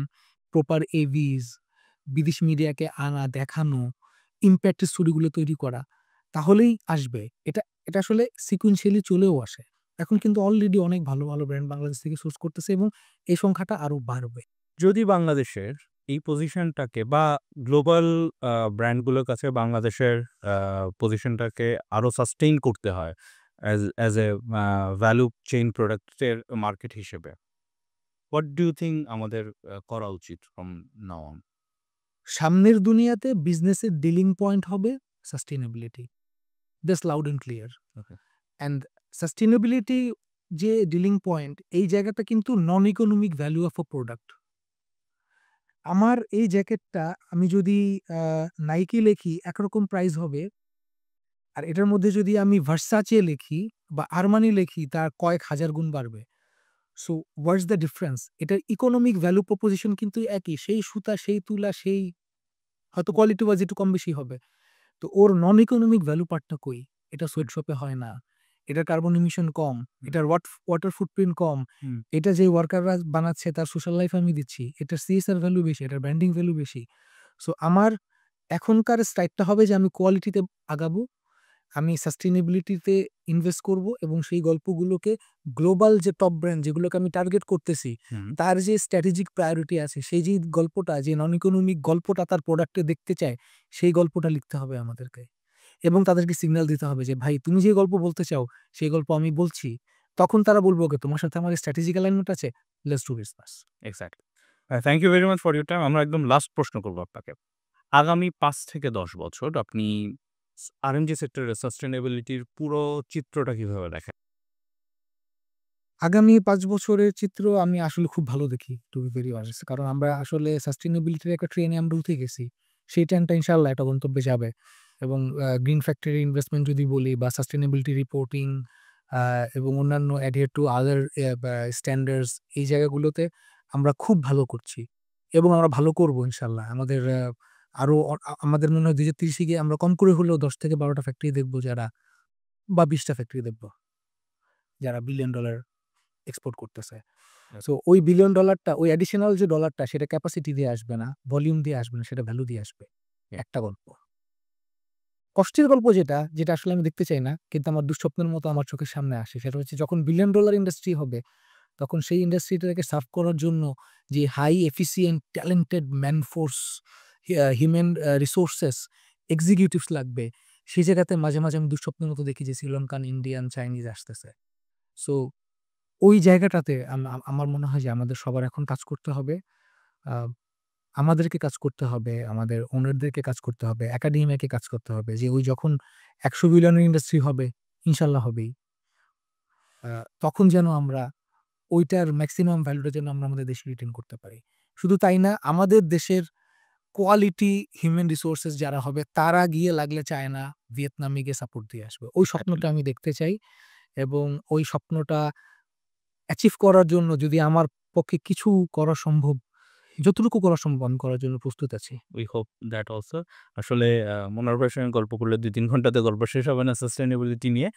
প্রপার এভিস, বিদেশি মিডিয়াকে আনা, দেখানো, ইমপ্যাক্ট স্টোরিগুলো তৈরি করা। তাহলেই আসবে। এটা এটা আসলে সিকুয়েন্সিয়ালি চলেও আসে। এখন কিন্তু অলরেডি অনেক ভালো, ভালো ব্র্যান্ড বাংলাদেশ থেকে সোর্স করতেছে এবং এই সংখ্যাটা আরো বাড়বে। যদি বাংলাদেশের এই পজিশনটাকে বা গ্লোবাল ব্র্যান্ডগুলোর কাছে বাংলাদেশের পজিশনটাকে আরো সাস্টেইন করতে হয় অ্যাজ এ ভ্যালু চেইন প্রোডাক্টের মার্কেট হিসেবে, হোয়াট ডু ইউ থিংক আমাদের করা উচিত ফ্রম নাও অন? সামনের দুনিয়াতে বিজনেসের ডিলিং পয়েন্ট হবে sustainability. That's loud and clear. Okay. And sustainability যে ডিলিং পয়েন্ট, এই জায়গাটা কিন্তু non economic value of a product. আমার এই জ্যাকেটটা আমি যদি নাইকি লেখি একরকম প্রাইস হবে। আর এটার মধ্যে যদি আমি ভার্সাচে লিখি বা আরমানি লিখি তার কয়েক হাজার গুণ বাড়বে। So what's the difference? এটার ইকোনমিক ভ্যালু প্রপোজিশন কিন্তু একই। সেই সুতা, সেই তুলা, সেই হয়তো কোয়ালিটি ওয়াইজ একটু কম বেশি হবে। তো ওর নন ইকোনমিক ভ্যালু পার্টটা কই? এটা সোয়েট শপে হয় না। এটার কার্বন ইমিশন কম, এটার ওয়াটার ফুটপ্রিন্ট কম। হুম। এটা যে ওয়ার্কাররা বানাচ্ছে তার সোশ্যাল লাইফ আমি দিচ্ছি। এটার সিএসআর ভ্যালু বেশি, এটার ব্র্যান্ডিং ভ্যালু বেশি। সো আমার এখনকার স্ট্রাইকটা হবে যে আমি কোয়ালিটিতে আগাবো। আমি সাস্টেইনেবিলিটিতে ইনভেস্ট করব এবং সেই গল্পগুলোকে গ্লোবাল যে টপ ব্র্যান্ড যেগুলোকে আমি টার্গেট করতেছি, হুম। তার যে স্ট্র্যাটেজিক প্রায়োরিটি আছে, সেই যে গল্পটা যে নন ইকোনমিক গল্পটা তার প্রোডাক্টে দেখতে চায়, সেই গল্পটা লিখতে হবে আমাদেরকে। এবং তাদেরকে সিগন্যাল দিতে হবে যে, "ভাই তুমি যে গল্প বলতে চাও, সেই গল্প আমি বলছি।" তখন তারা বলবে, "ওকে তোমার সাথে আমার স্ট্র্যাটেজিক অ্যালাইনমেন্ট আছে। Let's do business." Exactly. Thank you very much for your time. আমরা একদম লাস্ট প্রশ্ন করব আপনাকে। আগামী ৫ থেকে ১০ বছর আপনি আর&ডি সেক্টরের সাস্টেইনেবিলিটির পুরো চিত্রটা কিভাবে দেখেন? আগামী ৫ বছরের চিত্র আমি আসলে খুব ভালো দেখি, টু বি ভেরি অনেস্ট। কারণ আমরা আসলে সাস্টেইনেবিলিটির একটা ট্রেনে আমরা উঠে গেছি। সেই ট্রেনটা ইনশাআল্লাহ একটা গন্তব্যে যাবে। এবং গ্রিন ফ্যাক্টরি ইনভেস্টমেন্ট যদি বলি বা সাস্টেইনেবিলিটি রিপোর্টিং আ এবং অন্যান্য অ্যাডহের টু আদার স্ট্যান্ডার্ডস, এই জায়গাগুলোতে আমরা খুব ভালো করছি। এবং আমরা ভালো করব ইনশাআল্লাহ। আমাদের আরো আমাদের মনে হয় ২০৩০ এ গিয়ে আমরা কম করে হলেও ১০ থেকে ১২ টা ফ্যাক্টরি দেখব যারা, বা ২০ টা ফ্যাক্টরি দেখব যারা বিলিয়ন ডলার এক্সপোর্ট করতেছে। সো ওই বিলিয়ন ডলারটা, ওই অ্যাডিশনাল যে ডলারটা সেটা ক্যাপাসিটি দিয়ে আসবে না, ভলিউম দিয়ে আসবে না, সেটা ভ্যালু দিয়ে আসবে। একটা গল্প। কষ্টের গল্প যেটা আসলে আমি দেখতে চাই না, কিন্তু আমার দুঃস্বপ্নের মতো আমার চোখের সামনে আসে। সেটা হচ্ছে যখন বিলিয়ন ডলার ইন্ডাস্ট্রি হবে, তখন সেই ইন্ডাস্ট্রিটাকে সার্ভ করার জন্য যে high efficient talented man force, human resources, executives লাগবে। সেই জায়গাতে মাঝে, মাঝে আমি দুঃস্বপ্নের মতো দেখি যে শ্রীলঙ্কান, ইন্ডিয়ান, চাইনিজ আসতেছে। সো ওই জায়গাটাতে আমার মনে হয় যে আমাদের সবার এখন কাজ করতে হবে। আ আমাদেরকে কাজ করতে হবে, আমাদের ওনারদেরকে কাজ করতে হবে, একাডেমিয়াকে কাজ করতে হবে যে ওই যখন ১০০ বিলিয়নের ইন্ডাস্ট্রি হবে, ইনশাল্লাহ হবেই। তখন যেন আমরা ওইটার ম্যাক্সিমাম ভ্যালুটা যেন আমরা আমাদের দেশে রিটেন করতে পারি। শুধু তাই না, আমাদের দেশের কোয়ালিটি হিউম্যান রিসোর্সেস যারা হবে তারা গিয়ে লাগলে চায়না, ভিয়েতনামে গিয়ে সাপোর্ট দিয়ে আসবে। ওই স্বপ্নটা আমি দেখতে চাই এবং ওই স্বপ্নটা অ্যাচিভ করার জন্য যদি আমার পক্ষে কিছু করা সম্ভব, যতটুকু করা সম্ভব আমি করার জন্য প্রস্তুত আছি। We hope that also. আসলে মনোহর ভাইয়ের সঙ্গে গল্প করলে ২-৩ ঘন্টাতে গল্প শেষ হবে না সাস্টেইনেবিলিটি নিয়ে।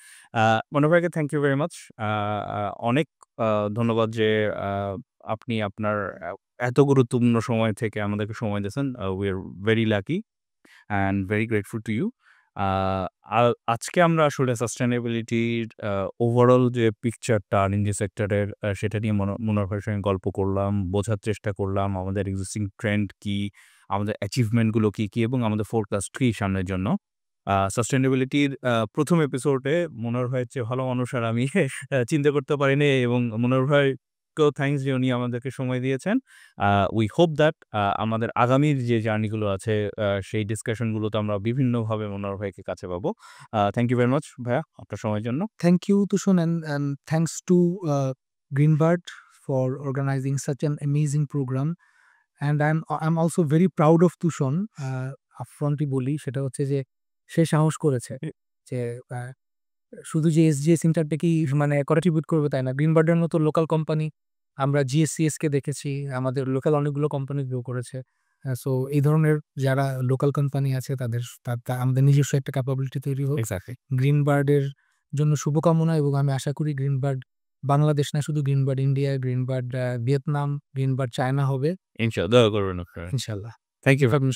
মনোহর ভাইকে থ্যাংক ইউ ভেরি মাচ। আ আ অনেক ধন্যবাদ যে আ আপনি আপনার এত গুরুত্বপূর্ণ সময় থেকে আমাদেরকে সময় দিয়েছেন। We are very lucky and very grateful to you. Uh uh আজকে আমরা আসলে সাস্টেইনেবিলিটির ওভারঅল যে পিকচারটা এনার্জি সেক্টরের সেটা নিয়ে মনোহর ভাইয়ের সঙ্গে গল্প করলাম, বোঝার চেষ্টা করলাম আমাদের এক্সিস্টিং ট্রেন্ড কি, আমাদের অ্যাচিভমেন্ট গুলো কি, কি এবং আমাদের ফোরকাস্ট কি সামনের জন্য। সাস্টেইনেবিলিটির ১ম এপিসোডে মনোহর ভাইয়ের চেয়ে ভালো মানুষ আর আমি চিন্তা করতে পারিনি এবং মনোহর ভাইকেও থ্যাংকস যে উনি আমাদেরকে সময় দিয়েছেন। উই হোপ দ্যাট আমাদের আগামীর যে জার্নি গুলো আছে সেই ডিসকাশন গুলোতে আমরা বিভিন্নভাবে মনোহর ভাইকে কাছে পাবো। থ্যাংক ইউ ভেরি মাচ ভাইয়া আপনার সময়ের জন্য। Thank you, Tushan, and thanks to Greenbird for organizing such an amazing program. And I'm also very proud of Tushan. upfrontly বলি সেটা হচ্ছে যে সে সাহস করেছে যে শুধু যে এসজিএস ইন্টারটেকই মানে কন্ট্রিবিউট করবে তাই না। গ্রিনবার্ডের মতো লোকাল কোম্পানি আমরা জিএসসিএস কে দেখেছি, আমাদের লোকাল অনেকগুলো কোম্পানি গ্রো করেছে। সো এই ধরনের যারা লোকাল কোম্পানি আছে তাদের আমাদের নিজস্ব একটা ক্যাপাবিলিটি তৈরি হোক। এক্সাক্টলি। গ্রিনবার্ডের জন্য শুভকামনা এবং আমি আশা করি গ্রিনবার্ড বাংলাদেশ না, শুধু Greenbird India, Greenbird Vietnam, Greenbird China হবে ইনশাআল্লাহ দোয়া করবেন আপনারা। ইনশাল্লাহ। Thank you thank you.